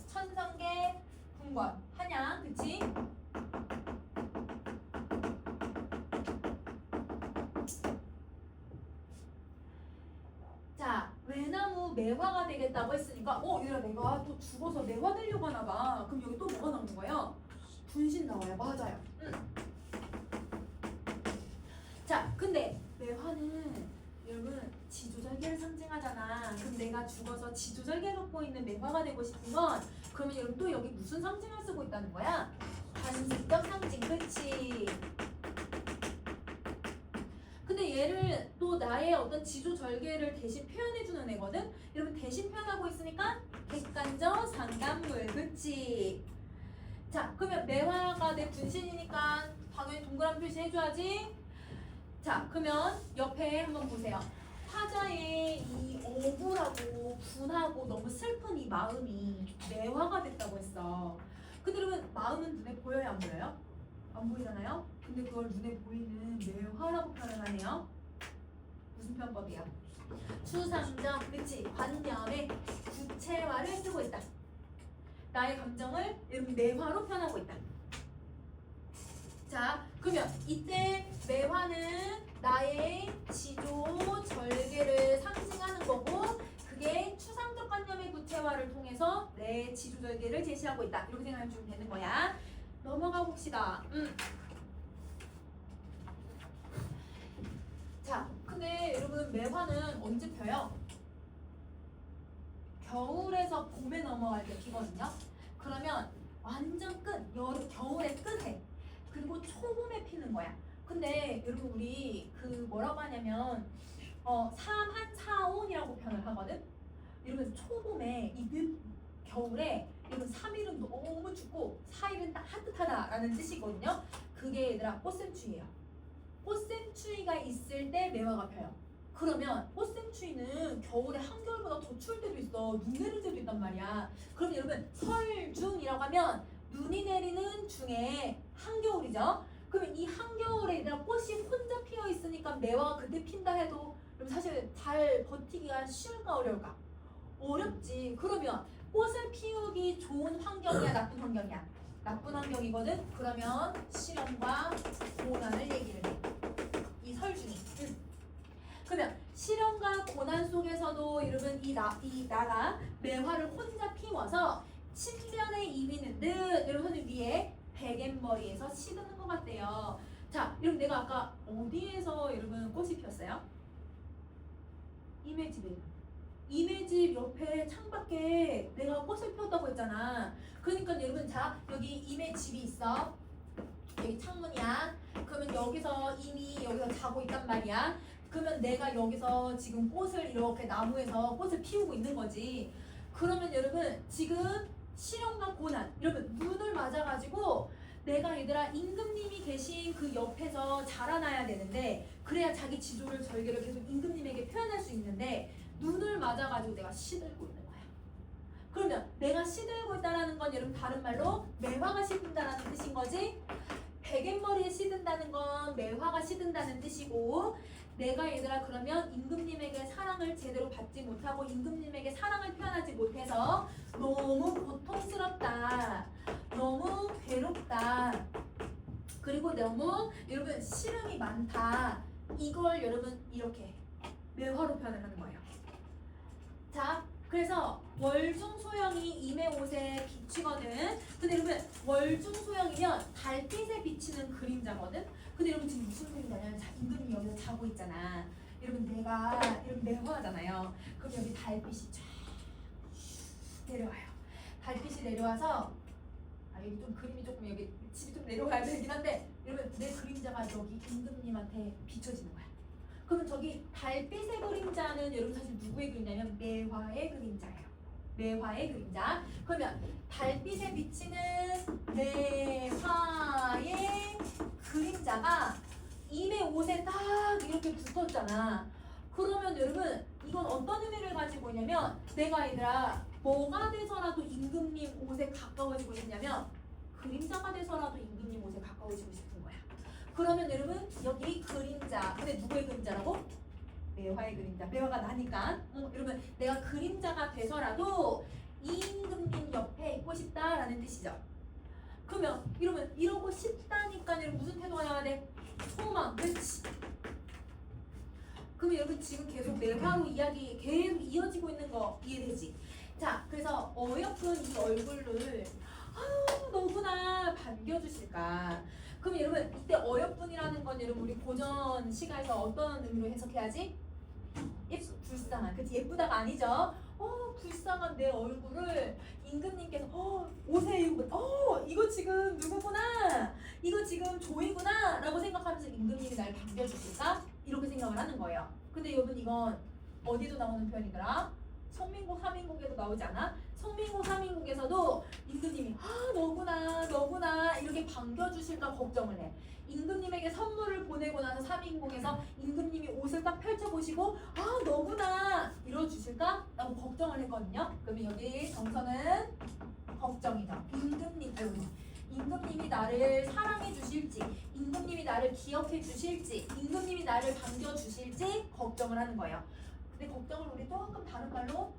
천성계, 궁궐, 한양, 그치? 자, 외나무 매화가 되겠다고 했으니까 얘들아 내가 또 죽어서 매화 되려고 하나 봐. 그럼 여기 또 뭐가 나오는 거예요? 분신 나와요. 맞아요. 자, 근데 매화는 여러분 지조절개를 상징하잖아. 그럼 내가 죽어서 지조절개 갖고 있는 매화가 되고 싶은 건 그러면 여러분 또 여기 무슨 상징을 쓰고 있다는 거야? 관습적 상징. 그치? 근데 얘를 또 나의 어떤 지조절개를 대신 표현해주는 애거든? 여러분 대신 표현하고 있으니까 객관적 상간물. 그치? 자, 그러면 매화가 내 분신이니까 당연히 동그란 표시 해줘야지. 자, 그러면 옆에 한번 보세요. 화자의 이 억울하고 분하고 너무 슬픈 이 마음이 매화가 됐다고 했어. 근데 여러분 마음은 눈에 보여요 안 보여요? 안 보이잖아요? 근데 그걸 눈에 보이는 매화라고 표현하네요. 무슨 표현법이야? 추상적, 그치? 관념의 구체화를 쓰고 있다. 나의 감정을 여러분 매화로 표현하고 있다. 자, 그러면 이때 매화는 나의 지조 절개를 상징하는 거고, 그게 추상적 관념의 구체화를 통해서 내 지조 절개를 제시하고 있다. 이렇게 생각해주면 되는 거야. 넘어가 봅시다. 자, 근데 여러분 매화는 언제 펴요? 겨울에서 봄에 넘어갈 때 피거든요. 그러면 완전 끝, 겨울의 끝에, 그리고 초봄에 피는 거야. 근데 여러분 우리 그 뭐라고 하냐면 3한 4온이라고 표현을 하거든. 여러분 초봄에 겨울에 여러분 3일은 너무 춥고 4일은 따뜻하다라는 뜻이거든요. 그게 얘들아 꽃샘추위예요. 꽃샘추위가 있을 때 매화가 펴요. 그러면 꽃샘추위는 겨울에 한겨울보다 더 추울 때도 있어. 눈 내릴 때도 있단 말이야. 그럼 여러분 설중이라고 하면 눈이 내리는 중에 한겨울이죠. 그러면 이 한겨울에 얘들아 꽃이 혼자 피어 있으니까 매화가 그때 핀다 해도 그럼 사실 잘 버티기가 쉬울까 어려울까? 어렵지. 그러면 꽃을 피우기 좋은 환경이야, 나쁜 환경이야? 나쁜 환경이거든. 그러면 실험과 고난을 얘기를 해. 이 설중이. 그러면 실험과 고난 속에서도 여러분 이 나가 매화를 혼자 피워서 침변에 이위는 듯 여러분 위에 베갯머리에서 시드는 것 같대요. 자, 여러분 내가 아까 어디에서 여러분 꽃이 피었어요? 이매집에. 이매집 옆에 창밖에 내가 꽃을 피웠다고 했잖아. 그러니까 여러분 자 여기 이매집이 있어. 여기 창문이야. 그러면 여기서 이미 여기서 자고 있단 말이야. 그러면 내가 여기서 지금 꽃을 이렇게 나무에서 꽃을 피우고 있는 거지. 그러면 여러분 지금 실험과 고난, 여러분 눈을 맞아가지고 내가 얘들아 임금님이 계신 그 옆에서 자라나야 되는데 그래야 자기 지조를 절개를 계속 임금님에게 표현할 수 있는데 눈을 맞아가지고 내가 시들고 있는 거야. 그러면 내가 시들고 있다는 건 여러분 다른 말로 매화가 시든다는 뜻인 거지. 베갯머리에 시든다는 건 매화가 시든다는 뜻이고, 내가 얘들아 그러면 임금님에게 사랑을 제대로 받지 못하고 임금님에게 사랑을 표현하지 못해서 너무 고통스럽다, 너무 괴롭다, 그리고 너무 여러분 시름이 많다, 이걸 여러분 이렇게 매화로 표현을 하는 거예요. 자, 그래서 월중소형이 임의옷에 비치거든. 근데 여러분 월중소형이면 달빛에 비치는 그림자거든. 근데 여러분 지금 무슨 그림자냐면 임금님이 여기서 자고 있잖아. 여러분 내가 여러분 매화잖아요. 그럼 여기 달빛이 쫙 내려와요. 달빛이 내려와서 여기 좀 그림이 조금 여기 집이 좀 내려가야 되긴 한데 여러분 내 그림자가 여기 임금님한테 비춰지는 거야. 그러면 저기 달빛의 그림자는 여러분 사실 누구의 그림자냐면 매화의 그림자예요. 매화의 그림자. 그러면 달빛에 비치는 매화의 그림자가 임의 옷에 딱 이렇게 붙었잖아. 그러면 여러분 이건 어떤 의미를 가지고 있냐면 내가 얘들아 뭐가 돼서라도 임금님 옷에 가까워지고 싶냐면 그림자가 돼서라도 임금님 옷에 가까워지고 싶은 거야. 그러면 여러분 여기 그림자, 근데 누구의 그림자라고? 매화의 그림자. 매화가 나니까 여러분 내가 그림자가 돼서라도 임금님 옆에 있고 싶다라는 뜻이죠. 그러면 여러분 이러고 싶다니까 여러분 무슨 태도가 나와야 돼? 소망. 그렇지. 그러면 여러분 지금 계속 매화로 이야기 계속 이어지고 있는 거 이해되지? 자, 그래서 어여쁜 이 얼굴을 너무나 반겨주실까? 그럼 여러분 이때 어여쁜이라는 건 여러분 우리 고전 시가에서 어떤 의미로 해석해야지? 불쌍한, 그치? 예쁘다가 아니죠? 불쌍한 내 얼굴을 임금님께서 옷에 이거 지금 누구구나, 이거 지금 조이구나 라고 생각하면서 임금님이 날 반겨주실까? 이렇게 생각을 하는 거예요. 근데 여러분 이건 어디도 나오는 표현이더라? 성민국, 하민국에도 나오지 않아? 성민국, 하민국에서도 임금님이 너구나 이렇게 반겨주실까 걱정을 해. 임금님에게 선물을 보내고 나서 사민국에서 임금님이 옷을 딱 펼쳐보시고 너구나 이뤄주실까? 라고 걱정을 했거든요. 그러면 여기 정서는 걱정이죠. 임금님이 나를 사랑해 주실지, 임금님이 나를 기억해 주실지, 임금님이 나를 반겨 주실지 걱정을 하는 거예요. 근데 걱정을 우리 조금 다른 말로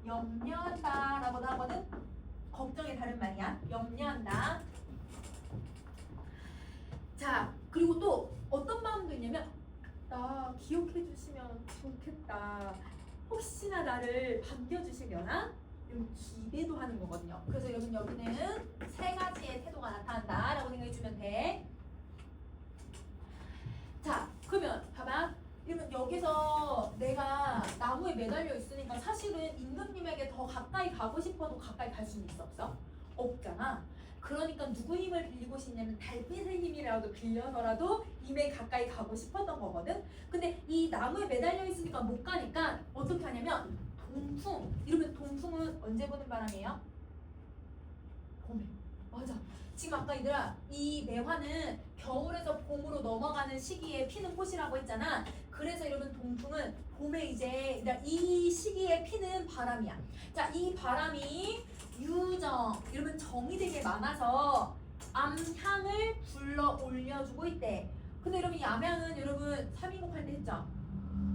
염려한다라고도 하거든. 걱정의 다른 말이야. 염려한다. 자, 그리고 또 어떤 마음도 있냐면 나 기억해 주시면 좋겠다. 혹시나 나를 반겨주시려나? 이런 기대도 하는 거거든요. 그래서 여러분 여기는 세 가지의 태도가 나타난다라고 생각해 주면 돼. 자, 그러면 봐봐. 그러면 여기서 내가 나무에 매달려 있으니까 사실은 임금님에게 더 가까이 가고 싶어도 가까이 갈 수는 있어 없어? 없잖아. 그러니까 누구 힘을 빌리고 싶냐면 달빛의 힘이라도 빌려서라도 임에 가까이 가고 싶었던 거거든. 근데 이 나무에 매달려 있으니까 못 가니까 어떻게 하냐면 동풍. 이러면 동풍은 언제 부는 바람이에요? 봄에. 맞아. 지금 아까 얘들아 이 매화는 겨울에서 봄으로 넘어가는 시기에 피는 꽃이라고 했잖아. 그래서 여러분 동풍은 봄에 이제 이 시기에 피는 바람이야. 자, 이 바람이 유정, 여러분 정이 되게 많아서 암향을 불러 올려주고 있대. 근데 여러분 이 암향은 여러분 3인국 할 때 했죠?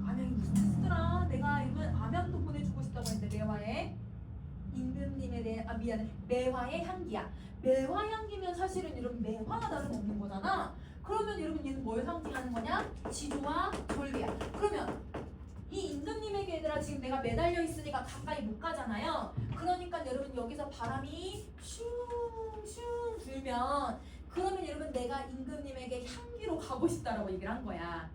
암향이 무슨 뜻이더라? 내가 이러면 암향도 보내주고 싶다고 했는데 매화에 임금님에 대한 미안해 매화의 향기야. 매화 향기면 사실은 여러분 매화가 나를 먹는 거잖아. 그러면 여러분 얘는 뭘 상징하는 거냐? 지조와 절개야. 그러면 이 임금님에게 얘들아 지금 내가 매달려 있으니까 가까이 못 가잖아요. 그러니까 여러분 여기서 바람이 슝슝 불면 그러면 여러분 내가 임금님에게 향기로 가고 싶다라고 얘기를 한 거야.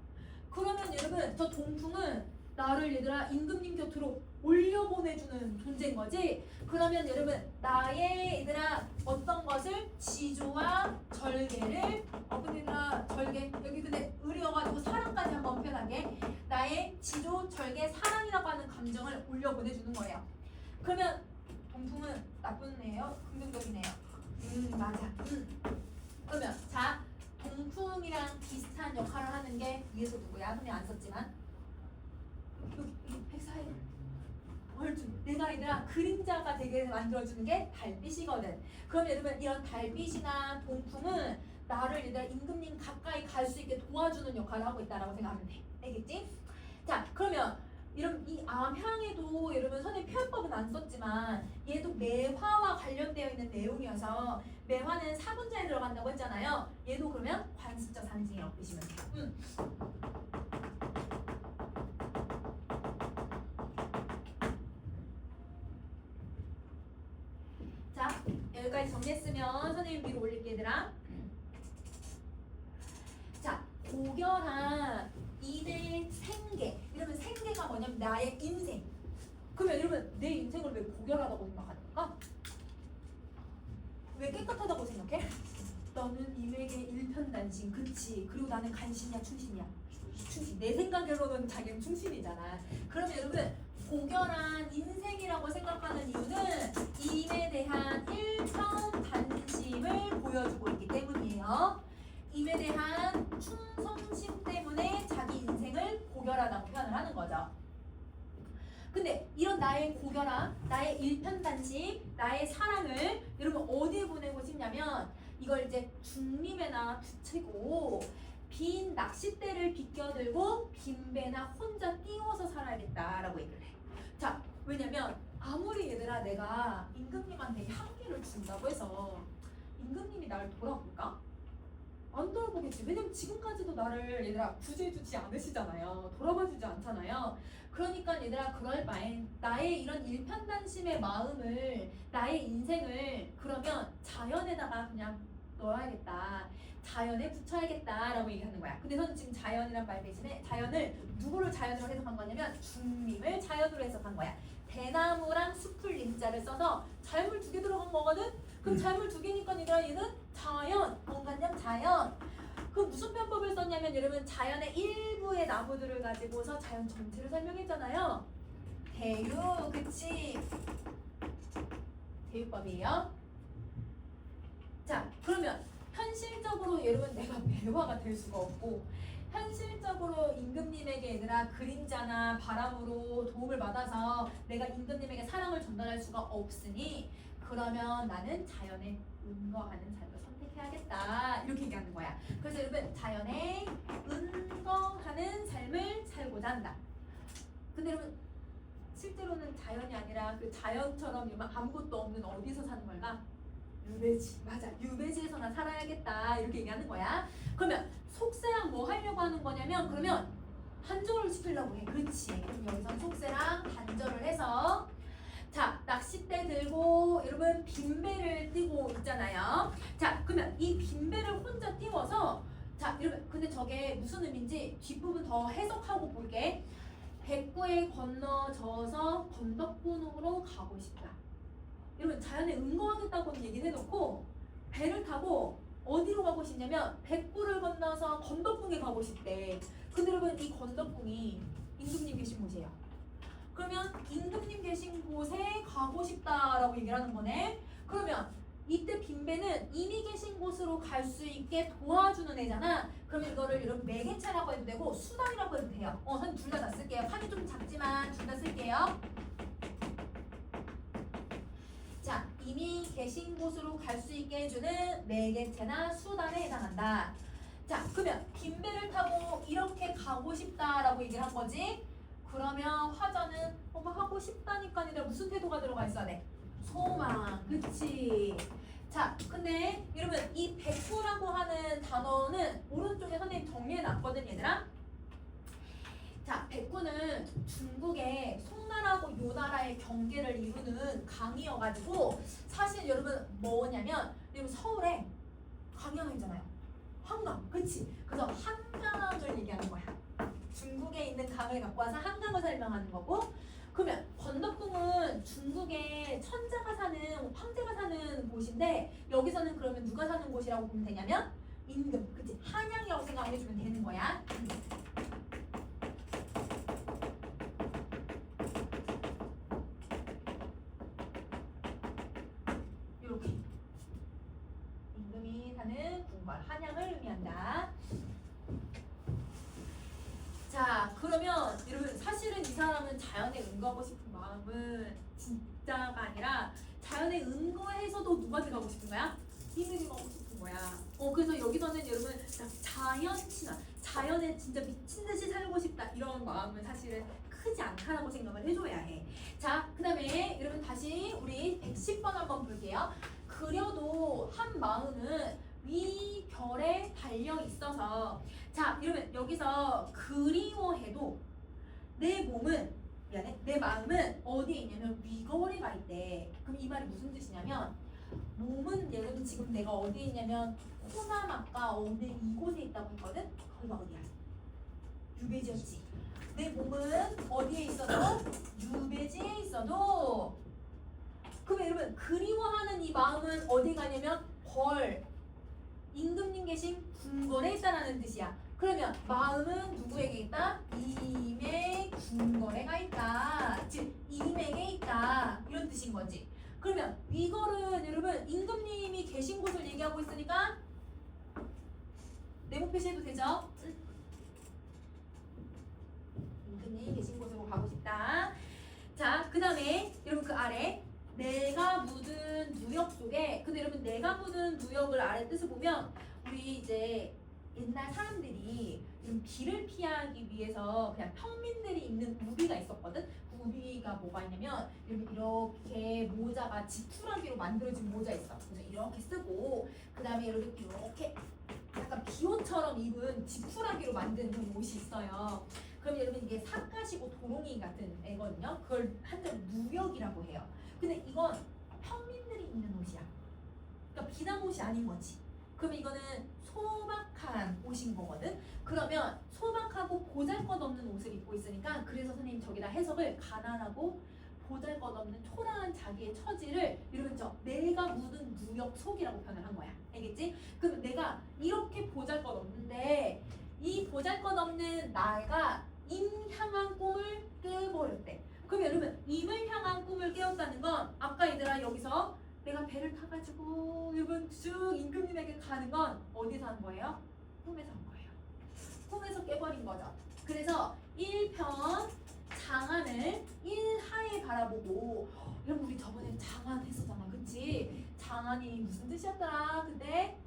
그러면 여러분 저 동풍은 나를 얘들아 임금님 곁으로 올려보내주는 존재인 거지. 그러면 여러분 나의 얘들아 어떤 것을 지조와 절개를 근데 얘들아 절개 여기 근데 을이어가지고 사랑까지 한번 표현하게 나의 지조 절개 사랑이라고 하는 감정을 올려보내주는 거예요. 그러면 동풍은 나쁜 애예요? 긍정적이네요. 맞아. 그러면 자 동풍이랑 비슷한 역할을 하는 게 위에서 누구야? 손에 안 썼지만 여기 백사에 얼준 내가 얘들아 그림자가 되게 만들어주는 게 달빛이거든. 그럼 여러분 이런 달빛이나 동풍은 나를 얘들아 임금님 가까이 갈 수 있게 도와주는 역할을 하고 있다라고 생각하면 돼. 알겠지? 자 그러면 여러분 이 암향에도 여러분 선생님 표현법은 안 썼지만 얘도 매화와 관련되어 있는 내용이어서 매화는 사분자에 들어간다고 했잖아요. 얘도 그러면 관습적 상징이라고 보시면 돼요. 자 여기까지 정리했으면 선생님 위로 올릴게 얘들아. 자 고결한 이내 생계. 여러분 생계가 뭐냐면 나의 인생. 그러면 여러분 내 인생을 왜 고결하다고 생각하는 걸까? 왜 깨끗하다고 생각해? 너는 임에게 일편단심. 그치. 그리고 나는 간신이야 충신이야? 충신. 내 생각으로는 자기는 충신이잖아. 그러면 여러분 고결한 인생이라고 생각하는 이유는 임에 대한 일편단심을 보여주고 있기 때문이에요. 임에 대한 충성심 때문에 자기 인생을 고결하다고 표현을 하는 거죠. 근데 이런 나의 고결함, 나의 일편단심, 나의 사랑을 여러분 어디에 보내고 싶냐면 이걸 이제 중림에나 붙이고 빈 낚싯대를 비껴들고 빈배나 혼자 띄워서 살아야겠다라고 얘기를 해. 자, 왜냐면 아무리 얘들아 내가 임금님한테 향기를 준다고 해서 임금님이 나를 돌아볼까? 안 돌아보겠지. 왜냐면 지금까지도 나를 얘들아 구제해주지 않으시잖아요. 돌아봐주지 않잖아요. 그러니까 얘들아 그럴 바엔 나의 이런 일편단심의 마음을 나의 인생을 그러면 자연에다가 그냥 넣어야겠다. 자연에 붙여야겠다라고 얘기하는 거야. 근데 저는 지금 자연이란 말 대신에 자연을 누구를 자연으로 해석한 거냐면 중림을 자연으로 해석한 거야. 대나무랑 숲을 님자를 써서 자연물 2개 들어간 거거든? 그럼 자연물 2개니까 얘는 자연, 뭔가냐 자연. 그 무슨 편법을 썼냐면 여러분 자연의 일부의 나무들을 가지고서 자연 전체를 설명했잖아요. 대유, 그치? 대유법이에요. 자, 그러면 현실적으로 여러분 내가 매화가 될 수가 없고 현실적으로 임금님에게 얘들아 그림자나 바람으로 도움을 받아서 내가 임금님에게 사랑을 전달할 수가 없으니 그러면 나는 자연에 은거하는 삶을 선택해야겠다 이렇게 얘기하는 거야. 그래서 여러분 자연에 은거하는 삶을 살고자 한다. 근데 여러분 실제로는 자연이 아니라 그 자연처럼 아무것도 없는 어디서 사는 걸까? 유배지. 맞아. 유배지에서나 살아야겠다. 이렇게 얘기하는 거야. 그러면 속세랑 뭐 하려고 하는 거냐면 그러면 단절을 시키려고 해. 그렇지. 그럼 여기서 속세랑 단절을 해서 자, 낚싯대 들고 여러분 빈배를 띄고 있잖아요. 자, 그러면 이 빈배를 혼자 띄워서 자, 여러분 근데 저게 무슨 의미인지 뒷부분 더 해석하고 볼게. 백구에 건너져서 건덕분으로 가고 싶다. 여러분 자연에 응거하겠다고는 얘기를 해놓고 배를 타고 어디로 가고 싶냐면 백구를 건너서 건덕궁에 가고 싶대. 근데 여러분 이 건덕궁이 임금님 계신 곳이에요. 그러면 임금님 계신 곳에 가고 싶다라고 얘기를 하는 거네. 그러면 이때 빈배는 이미 계신 곳으로 갈 수 있게 도와주는 애잖아. 그러면 이거를 여러분 매개체라고 해도 되고 수단이라고 해도 돼요. 선 둘 다 쓸게요. 판이 좀 작지만 둘 다 쓸게요. 자, 이미 계신 곳으로 갈 수 있게 해주는 매개체나 수단에 해당한다. 자, 그러면 빈배를 타고 이렇게 가고 싶다라고 얘기를 한 거지. 그러면 화자는 엄마 하고 싶다니까 아니라 무슨 태도가 들어가 있어야 돼? 소망. 그치? 자, 근데 여러분 이 백구라고 하는 단어는 오른쪽에 선생님 정리해놨거든 얘들아. 자, 백구는 중국의 송나라하고 요나라의 경계를 이루는 강이어가지고 사실 여러분 뭐냐면 여러분 서울에 강이 하나 있잖아요. 한강, 그치? 그래서 한강을 얘기하는 거야. 중국에 있는 강을 갖고 와서 한강을 설명하는 거고, 그러면 건덕궁은 중국의 천자가 사는 황제가 사는 곳인데 여기서는 그러면 누가 사는 곳이라고 보면 되냐면 임금, 그치? 한양이라고 생각해주면 되는 거야. 이렇게 임금이 사는 궁궐 한양을 의미한다. 자, 그러면 여러분 사실은 이 사람은 자연에 응거하고 싶은 마음은 진짜가 아니라 자연에 응거해서도 누구한테 가고 싶은 거야? 임금이 가고 싶은 거야. 그래서 여기서는 여러분 자연 친화, 자연에 진짜 미친 듯이 살고 싶다 이런 마음은 사실은 크지 않다라고 생각을 해줘야 해. 자, 그 다음에 여러분 다시 우리 110번 한번 볼게요. 그려도 한 마음은 위별에 달려 있어서 자, 이러면 여기서 그리워해도 내 몸은 미안해 내 마음은 어디에 있냐면 위거울에 가 있대. 그럼 이 말이 무슨 뜻이냐면 몸은 여러분 지금 내가 어디에 있냐면 호남아까 어느 이곳에 있다고 했거든. 거기가 어디야? 유배지였지. 내 몸은 어디에 있어도 유배지에 있어도 그럼 여러분 그리워하는 이 마음은 어디 가냐면 벌 임금님 계신 궁궐에 있다라는 뜻이야. 그러면 마음은 누구에게 있다? 임의 궁궐에 가 있다. 즉 임에게 있다. 이런 뜻인 거지. 그러면 이거는 여러분 임금님이 계신 곳을 얘기하고 있으니까 네모 표시해도 되죠? 임금님이 계신 곳으로 가고 싶다. 자, 그 다음에 여러분 그 아래 내가 묻은 누역 속에 근데 여러분 내가 묻은 누역을 아래 뜻을 보면 우리 이제 옛날 사람들이 좀 비를 피하기 위해서 그냥 평민들이 입는 우비가 있었거든. 그 우비가 뭐가 있냐면 이렇게 모자가 지푸라기로 만들어진 모자 있어. 그래서 이렇게 쓰고 그 다음에 이렇게 약간 비옷처럼 입은 지푸라기로 만든 그 옷이 있어요. 그럼 여러분 이게 사카시고 도롱이 같은 애거든요. 그걸 한자로 누역이라고 해요. 근데 이건 평민들이 입는 옷이야. 그러니까 비단 옷이 아닌 거지. 그럼 이거는 소박한 옷인 거거든. 그러면 소박하고 보잘것없는 옷을 입고 있으니까 그래서 선생님 저기다 해석을 가난하고 보잘것없는 초라한 자기의 처지를 여러분 내가 묻은 누역 속이라고 표현을 한 거야. 알겠지? 그럼 내가 이렇게 보잘것없는데 이 보잘것없는 나가 임 향한 꿈을 깨버렸대. 그럼 여러분 임을 향한 꿈을 깨웠다는 건 아까 얘들아 여기서 내가 배를 타가지고 여러분 쭉 임금님에게 가는 건 어디서 한 거예요? 꿈에서 한 거예요. 꿈에서 깨버린 거죠. 그래서 1편 장안을 1하에 바라보고 여러분 우리 저번에 장안 했었잖아. 그치? 장안이 무슨 뜻이었더라? 근데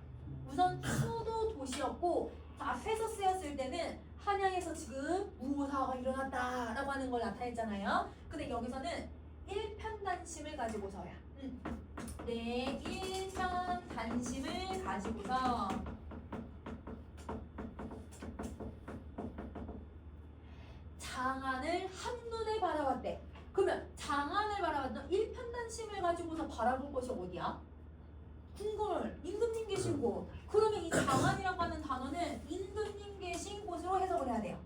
우선 수도 도시였고 앞에서 쓰였을 때는 한양에서 지금 무사가 일어났다라고 하는 걸 나타냈잖아요. 근데 여기서는 일편단심을 가지고서야. 네, 일편단심을 가지고서 장안을 한눈에 바라봤대. 그러면 장안을 바라봤던 일편단심을 가지고서 바라볼 것이 어디야? 궁궐, 임금님 계신 곳. 그러면 이 장안이라고 하는 단어는 임금님 계신 곳으로 해석을 해야 돼요.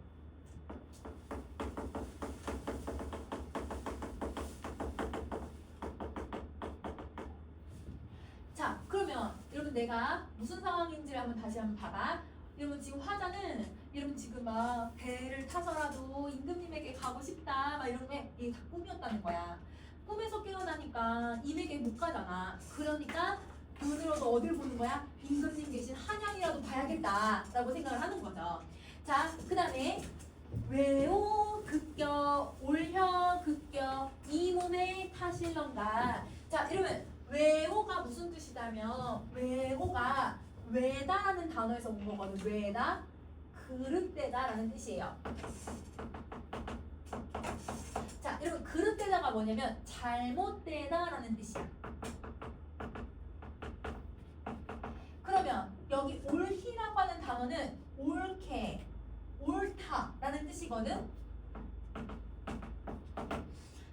자, 그러면 여러분 내가 무슨 상황인지를 다시 한번 봐봐. 여러분 지금 화자는 여러분 지금 막 배를 타서라도 임금님에게 가고 싶다 막 이런 게 이게 다 꿈이었다는 거야. 꿈에서 깨어나니까 임에게 못 가잖아. 그러니까 눈으로도 어딜 보는 거야? 임금님 계신 한양이라도 봐야겠다라고 생각을 하는 거죠. 자, 그 다음에 외오 극겨 올혀 극겨 이 몸에 타실런가. 자, 이러면 외오가 무슨 뜻이냐면 외오가 외다라는 단어에서 온 거거든. 외다 그릇되다라는 뜻이에요. 자, 여러분 그릇되다가 뭐냐면 잘못되다라는 뜻이야. 그러면 여기 옳히라고 하는 단어는 옳게, 옳다라는 뜻이거든.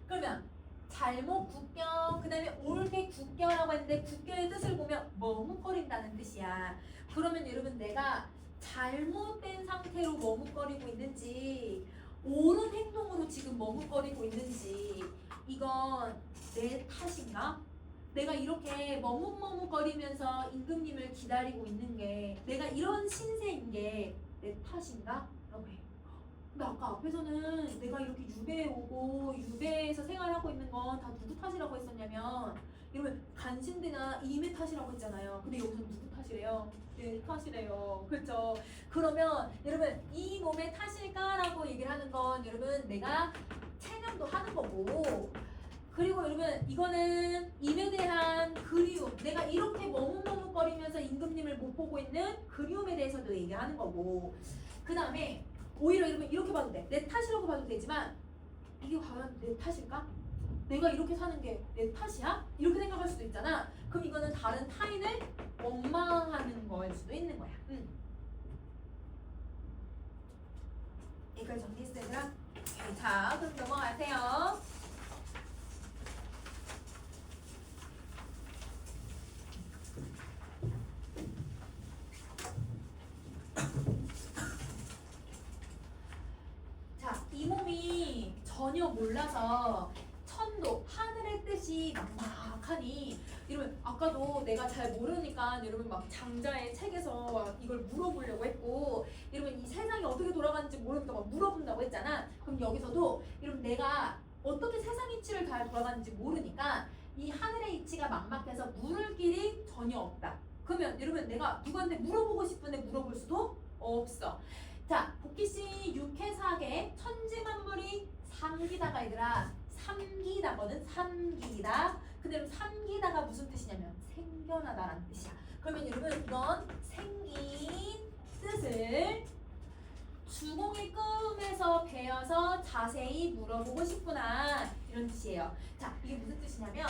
그러면 잘못 국겨, 그 다음에 옳게 국겨라고 했는데 국겨의 뜻을 보면 머뭇거린다는 뜻이야. 그러면 여러분 내가 잘못된 상태로 머뭇거리고 있는지 옳은 행동으로 지금 머뭇거리고 있는지 이건 내 탓인가? 내가 이렇게 머뭇머뭇거리면서 임금님을 기다리고 있는 게 내가 이런 신세인 게 내 탓인가? 라고 해. 근데 아까 앞에서는 내가 이렇게 유배에 오고 유배에서 생활하고 있는 건 다 누구 탓이라고 했었냐면 이러면 간신대나 임의 탓이라고 했잖아요. 근데 여기서는 누구 탓이래요? 내 탓이래요. 그렇죠? 그러면 여러분 이 몸의 탓일까라고 얘기를 하는 건 여러분 내가 체념도 하는 거고 그리고 여러분 이거는 임에 대한 그리움 내가 이렇게 머뭇머뭇거리면서 임금님을 못 보고 있는 그리움에 대해서도 얘기하는 거고 그 다음에 오히려 여러분 이렇게 봐도 돼. 내 탓이라고 봐도 되지만 이게 과연 내 탓일까? 내가 이렇게 사는 게 내 탓이야? 이렇게 생각할 수도 있잖아. 그럼 이거는 다른 타인을 원망하는 거일 수도 있는 거야. 이걸 정리했어 얘들아? 자 그럼 넘어가세요. 자, 이 몸이 전혀 몰라서 천도 하늘의 뜻이 막막하니 여러분 아까도 내가 잘 모르니까 여러분 막 장자의 책에서 막 이걸 물어보려고 했고 여러분 이 세상이 어떻게 돌아가는지 모르니까 막 물어본다고 했잖아. 그럼 여기서도 여러분 내가 어떻게 세상 이치를 잘 돌아가는지 모르니까 이 하늘의 이치가 막막해서 물을 길이 전혀 없다. 그러면 여러분 내가 누구한테 물어보고 싶은데 물어볼 수도 없어. 자, 복희씨 육해사계 천지만물이 삼기다가 얘들아 삼기다거든. 삼기다. 근데 삼기다가 무슨 뜻이냐면 생겨나다라는 뜻이야. 그러면 여러분 이건 생긴 뜻을 주공의 꿈에서 배워서 자세히 물어보고 싶구나 이런 뜻이에요. 자, 이게 무슨 뜻이냐면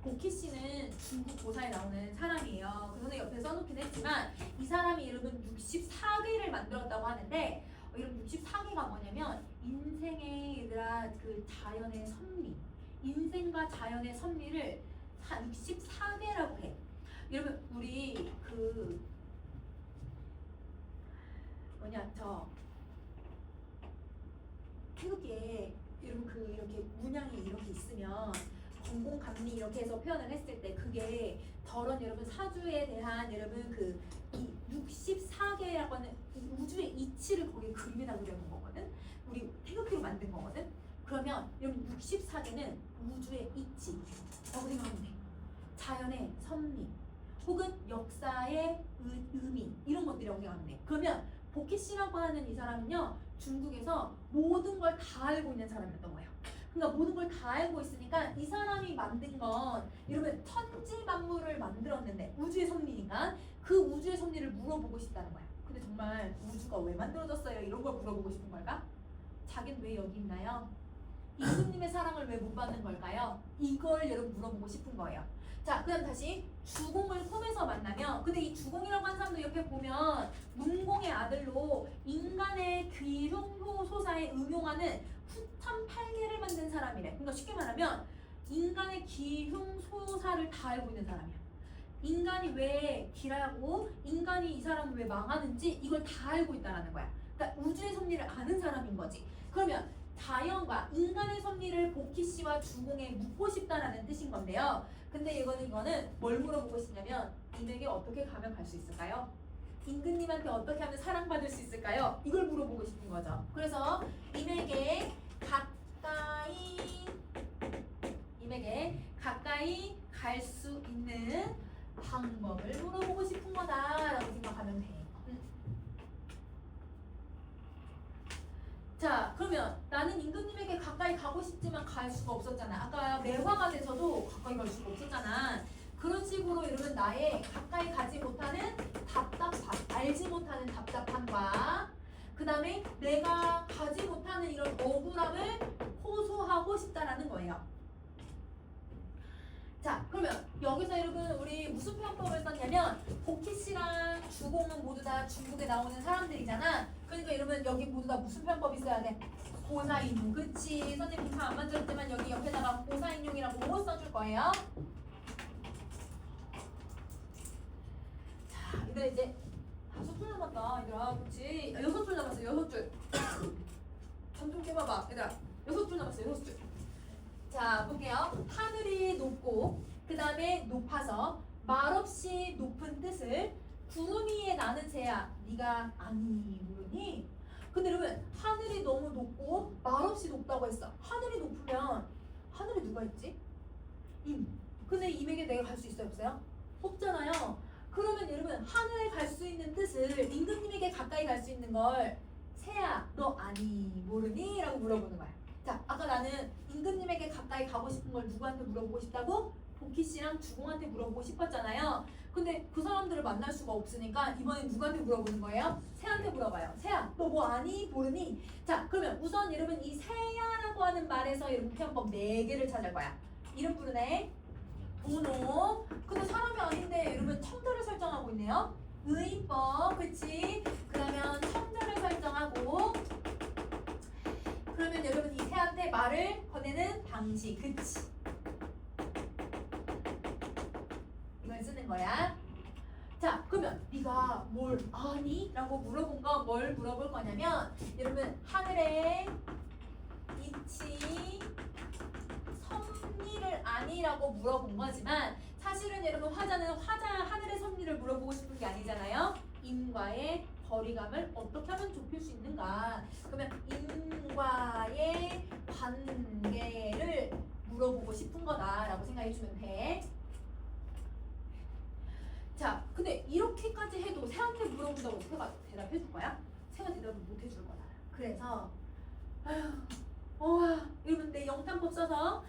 복희 씨는 중국 고사에 나오는 사람이에요. 그래서 옆에 써놓긴 했지만 이 사람이 여러분 64개를 만들었다고 하는데 여러분 64개가 뭐냐면 인생의 얘들아 그 자연의 섭리 인생과 자연의 섭리를 64개라고 해. 여러분 우리 그 뭐냐 저 태극기에 여러분 그 이렇게 문양이 이렇게 있으면 공공감리 이렇게 해서 표현을 했을 때 그게 저런 여러분 사주에 대한 여러분 그 이 64개라고 하는 우주의 이치를 거기에 그림에다 그려놓은 거거든. 우리 태극기로 만든 거거든. 그러면 여러분 64개는 우주의 이치라고 생각하면 돼. 자연의 섭리 혹은 역사의 의미 이런 것들이라고 생각하면 돼. 그러면 복희 씨라고 하는 이 사람은요 중국에서 모든 걸 다 알고 있는 사람이었던 거예요. 그러니까 모든 걸 다 알고 있으니까 이 사람이 만든 건 여러분 천지 만물을 만들었는데 우주의 섭리니까 그 우주의 섭리를 물어보고 싶다는 거야. 근데 정말 우주가 왜 만들어졌어요? 이런 걸 물어보고 싶은 걸까? 자기는 왜 여기 있나요? 임금님의 사랑을 왜 못 받는 걸까요? 이걸 여러분 물어보고 싶은 거예요. 자, 그다음 다시 주공을 꿈에서 만나면, 근데 이 주공이라고 하는 사람도 옆에 보면 문공의 아들로 인간의 귀흉효소사에 응용하는 후천 8개를 만든 사람이래. 그러니까 쉽게 말하면 인간의 귀흉소사를 다 알고 있는 사람이야. 인간이 왜 귀라고, 인간이 이 사람은 왜 망하는지 이걸 다 알고 있다라는 거야. 그러니까 우주의 섭리를 아는 사람인 거지. 그러면 자연과 인간의 섭리를 복희 씨와 주공에 묻고 싶다라는 뜻인 건데요. 근데 이거는 뭘 물어보고 싶냐면 임에게 어떻게 가면 갈 수 있을까요? 임금님한테 어떻게 하면 사랑받을 수 있을까요? 이걸 물어보고 싶은 거죠. 그래서 임에게 가까이 갈 수 있는 방법을 물어보고 싶은 거다라고 생각하면 돼. 자, 그러면 나는 임금님에게 가까이 가고 싶지만 갈 수가 없었잖아. 아까 매화가 돼서도 가까이 갈 수가 없었잖아. 그런 식으로 여러분 나의 가까이 가지 못하는 알지 못하는 답답함과 그 다음에 내가 가지 못하는 이런 억울함을 호소하고 싶다라는 거예요. 자, 그러면 여기서 여러분 우리 무슨 표현법을 썼냐면 복희 씨랑 주공은 모두 다 중국에 나오는 사람들이잖아. 그러니까 여러분 여기 모두 다 무슨 표현법이 있어야 돼? 고사인용. 그치? 선생님 다 안 만들었지만 여기 옆에다가 고사인용이라고 써줄 거예요. 자, 얘들아 이제 5줄 남았다. 얘들아, 그치? 6줄 남았어. 6줄. 잠좀 깨봐봐. 얘들아, 6줄 남았어. 6줄. 자, 볼게요. 하늘이 높고 그 다음에 높아서 말없이 높은 뜻을 구름 위에 나는 새야 네가 아니 모르니? 근데 여러분 하늘이 너무 높고 말없이 높다고 했어. 하늘이 높으면 하늘에 누가 있지? 임. 근데 임에게 내가 갈 수 있어요? 없어요? 없잖아요. 그러면 여러분 하늘에 갈 수 있는 뜻을 임금님에게 가까이 갈 수 있는 걸 새야 너 아니 모르니? 라고 물어보는 거야. 자, 아까 나는 임금님에게 가까이 가고 싶은 걸 누구한테 물어보고 싶다고? 복희 씨랑 주공한테 물어보고 싶었잖아요. 근데 그 사람들을 만날 수가 없으니까 이번엔 누구한테 물어보는 거예요? 새한테 물어봐요. 새야, 너 뭐 아니? 모르니? 자, 그러면 우선 여러분 이 새야라고 하는 말에서 여러분 표현법 4개를 찾을 거야. 이름 부르네. 도노. 근데 사람이 아닌데 여러분 청자를 설정하고 있네요. 의법, 그치? 그러면 청자를 설정하고 그러면 여러분 이 새한테 말을 꺼내는 방식, 그치? 이걸 쓰는 거야. 자, 그러면 네가 뭘 아니? 라고 물어본 거 뭘 물어볼 거냐면 여러분 하늘에 있지 섭리를 아니라고 물어본 거지만 사실은 여러분 하자는 하늘의 섭리를 물어보고 싶은 게 아니잖아요. 임과의 거리감을 어떻게 하면 좁힐 수 있는가? 그러면 임과의 관계를 물어보고 싶은 거다라고 생각해 주면 돼. 자, 근데 이렇게까지 해도 새한테 물어본다고 새가 대답해 줄 거야? 새가 대답을 못 해줄 거다. 그래서 여러분 내 영탄법 써서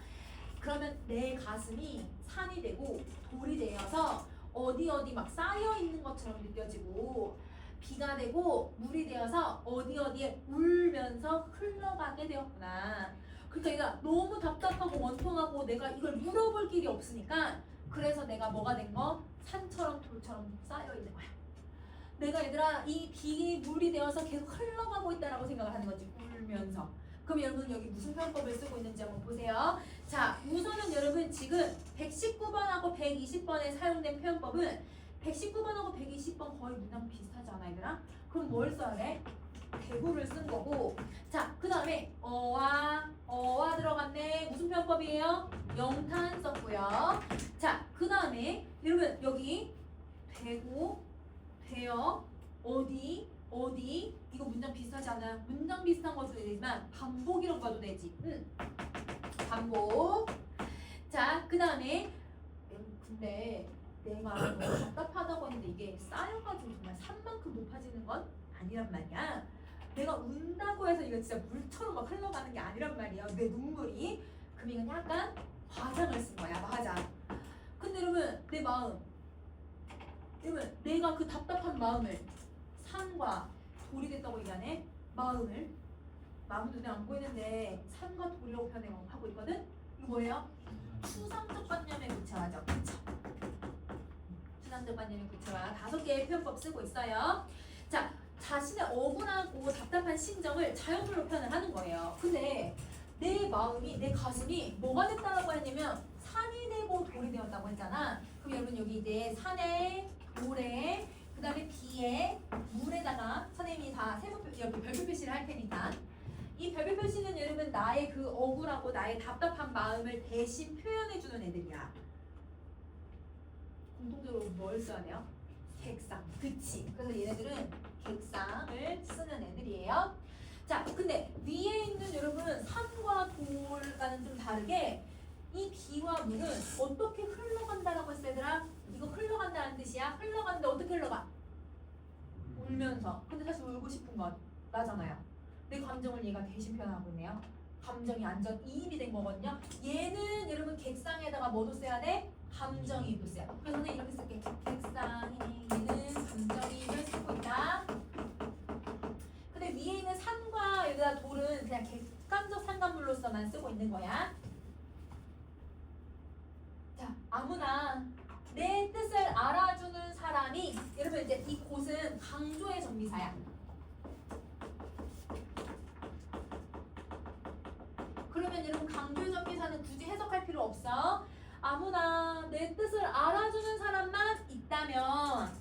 그러면 내 가슴이 산이 되고 돌이 되어서 어디 막 쌓여 있는 것처럼 느껴지고 비가 되고 물이 되어서 어디에 울면서 흘러가게 되었구나. 그러니까 얘가 너무 답답하고 원통하고 내가 이걸 물어볼 길이 없으니까 그래서 내가 뭐가 된 거? 산처럼 돌처럼 쌓여 있는 거야. 내가 얘들아 이 비물이 되어서 계속 흘러가고 있다라고 생각을 하는 거지. 울면서. 그럼 여러분 여기 무슨 표현법을 쓰고 있는지 한번 보세요. 자, 우선은 여러분 지금 119번하고 120번에 사용된 표현법은 119번하고 120번 거의 문장 비슷하지 않아 얘들아? 그럼 뭘 써야 돼? 대구를 쓴 거고. 자, 그 다음에 어와 들어갔네. 무슨 표현법이에요? 영탄 썼고요. 자, 그 다음에 여러분 여기 되고 되어 어디 이거 문장 비슷하지 않아? 문장 비슷한 것도 되지만 반복이라고 봐도 되지. 반복. 자, 그 다음에 근데 내가 너무 답답하다고 했는데 이게 쌓여가지고 정말 산만큼 높아지는 건 아니란 말이야. 내가 운다고 해서 이거 진짜 물처럼 막 흘러가는 게 아니란 말이야. 내 눈물이. 그럼 이건 약간 과장을 쓴 거야. 과장. 근데 여러분 내 마음 여러분 내가 그 답답한 마음을 산과 돌이 됐다고 얘기하네. 마음은 눈에 안 보이는데 산과 돌이라고 표현하고 있거든. 이거 뭐예요? 추상적 관념의 구체화죠. 그쵸? 추상적 관념의 구체화 5개의 표현법 쓰고 있어요. 자, 자신의 억울하고 답답한 심정을 자연스러로 표현을 하는 거예요. 근데 내 마음이, 내 가슴이 뭐가 됐다라고 했냐면 산이 되고 돌이 되었다고 했잖아. 그럼 여러분 여기 이제 산에, 돌에, 그 다음에 비에, 물에다가 선생님이 다 세모 여기 별표 표시를 할 테니까 이 별표 표시는 여러분 나의 그 억울하고 나의 답답한 마음을 대신 표현해주는 애들이야. 공통적으로 뭘 써야 돼요? 객상. 그치. 그래서 얘네들은 객상을 쓰는 애들이에요. 자, 근데 위에 있는 여러분 산과 돌과는 좀 다르게 이 비와 물은 어떻게 흘러간다라고 했어 얘들아? 이거 흘러간다는 뜻이야. 흘러가는데 어떻게 흘러가? 울면서. 근데 사실 울고 싶은 건 나잖아요. 내 감정을 얘가 대신 표현하고 있네요. 감정이 이입이 된 거거든요. 얘는 여러분 객상에다가 뭐도 써야 돼? 감정이입도 써요. 그래서 저는 이렇게 쓸게. 객상에 얘는 감정이입을 쓰고 있다. 근데 위에 있는 산과 여기다 돌은 그냥 객관적 상관물로서만 쓰고 있는 거야. 자, 아무나 내 뜻을 알아주는 사람이 여러분 이제 이 곳은 강조의 정비사야. 그러면 여러분 강조의 정비사는 굳이 해석할 필요 없어. 아무나 내 뜻을 알아주는 사람만 있다면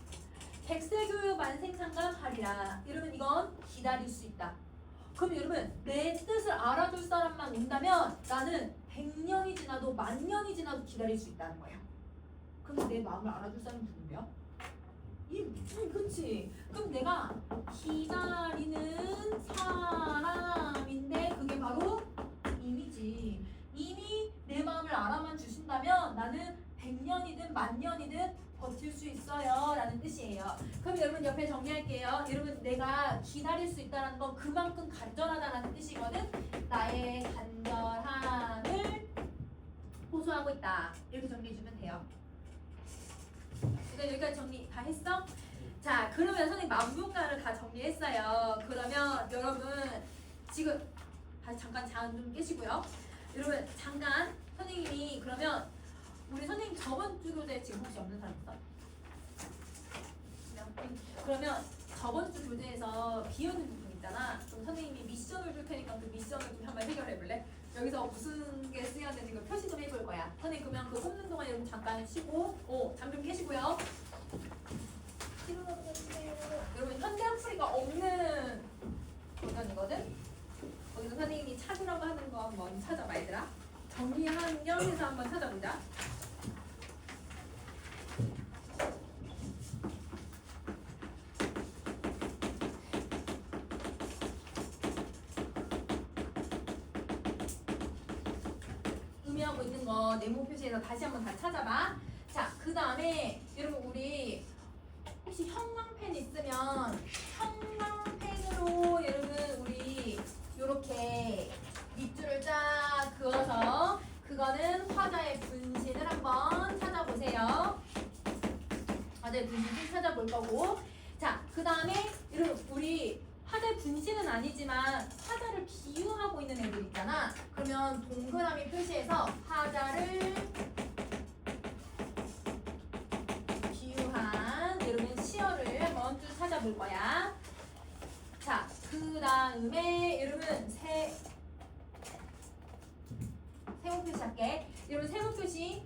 백세교육 만생상감하리라. 여러분 이건 기다릴 수 있다. 그럼 여러분 내 뜻을 알아줄 사람만 온다면 나는 100년이 지나도 10,000년이 지나도 기다릴 수 있다는 거예요. 그럼 내 마음을 알아줄 사람이 누군데요? 그치. 그럼 내가 기다리는 사람인데 그게 바로 이미지. 이미 내 마음을 알아만 주신다면 나는 100년이든 10,000년이든 버틸 수 있어요 라는 뜻이에요. 그럼 여러분 옆에 정리할게요. 여러분 내가 기다릴 수 있다는 건 그만큼 간절하다라는 뜻이거든. 나의 간절함을 호소하고 있다. 이렇게 정리해주면 돼요. 그러니까 여기까지 정리 다 했어? 자, 그러면 선생님 만분가를 다 정리했어요. 그러면 여러분 지금 다시 잠깐 잠 좀 깨시고요. 여러분 잠깐 선생님이 그러면 우리 선생님 저번 주 교재 지금 혹시 없는 사람 있어? 그러면 저번 주 교재에서 비오는 부분 있잖아. 그럼 선생님이 미션을 줄 테니까 그 미션을 좀 한번 해결해 볼래? 여기서 무슨 게 쓰여야 되는지 그 표시 좀 해볼 거야. 선생님 그러면 그 뽑는 동안 여러분 잠깐 쉬고 잠 좀 깨시고요. 여러분 현대 학습이가 없는 버전이거든? 거기서 선생님이 찾으라고 하는 거 한번 찾아봐 얘들아. 정리환경에서 한번 찾아보자. 의미하고 있는 거 네모 표시에서 다시 한번 다 찾아봐. 자, 그 다음에 여러분 우리 혹시 형광펜 있으면 형광펜으로 여러분 우리 요렇게 밑줄을 쫙 그어서 그거는 화자의 분신을 한번 찾아보세요. 화자의 분신 찾아볼 거고. 자, 그 다음에 여러분 우리 화자의 분신은 아니지만 화자를 비유하고 있는 애들 있잖아. 그러면 동그라미 표시해서 화자를 비유한 여러분 시어를 한번 쭉 찾아볼 거야. 자, 그 다음에 여러분 세모 표시 할게. 여러분 세모 표시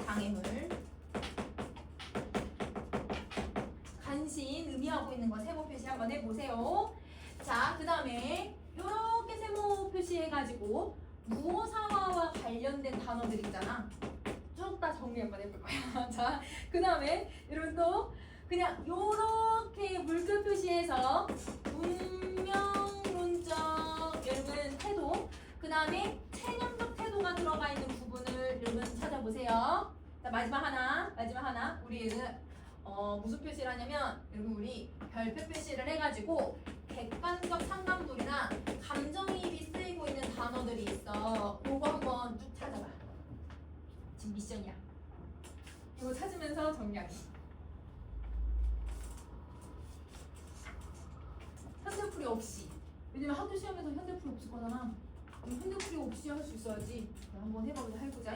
장애물 간신 의미하고 있는 거 세모 표시 한번 해보세요. 자, 그 다음에 이렇게 세모 표시해가지고 무어사화와 관련된 단어들 있잖아. 쭉 다 정리 한번 해볼 거야. 자, 그 다음에 여러분 또 그냥 요렇게 물결 표시해서 운명론적 여러분 태도, 그 다음에 체념적 태도가 들어가 있는 부분을 여러분 찾아보세요. 자, 마지막 하나 우리 무슨 표시를 하냐면 여러분 우리 별표 표시를 해가지고 객관적 상관물이나 감정이입이 쓰이고 있는 단어들이 있어. 요거 한번 쭉 찾아봐. 지금 미션이야. 이거 찾으면서 정리하기. 없이. 왜냐면 학교 시험에서 현대풀이 없을 거잖아. 현대풀이 없이 할 수 있어야지. 한번 해보자.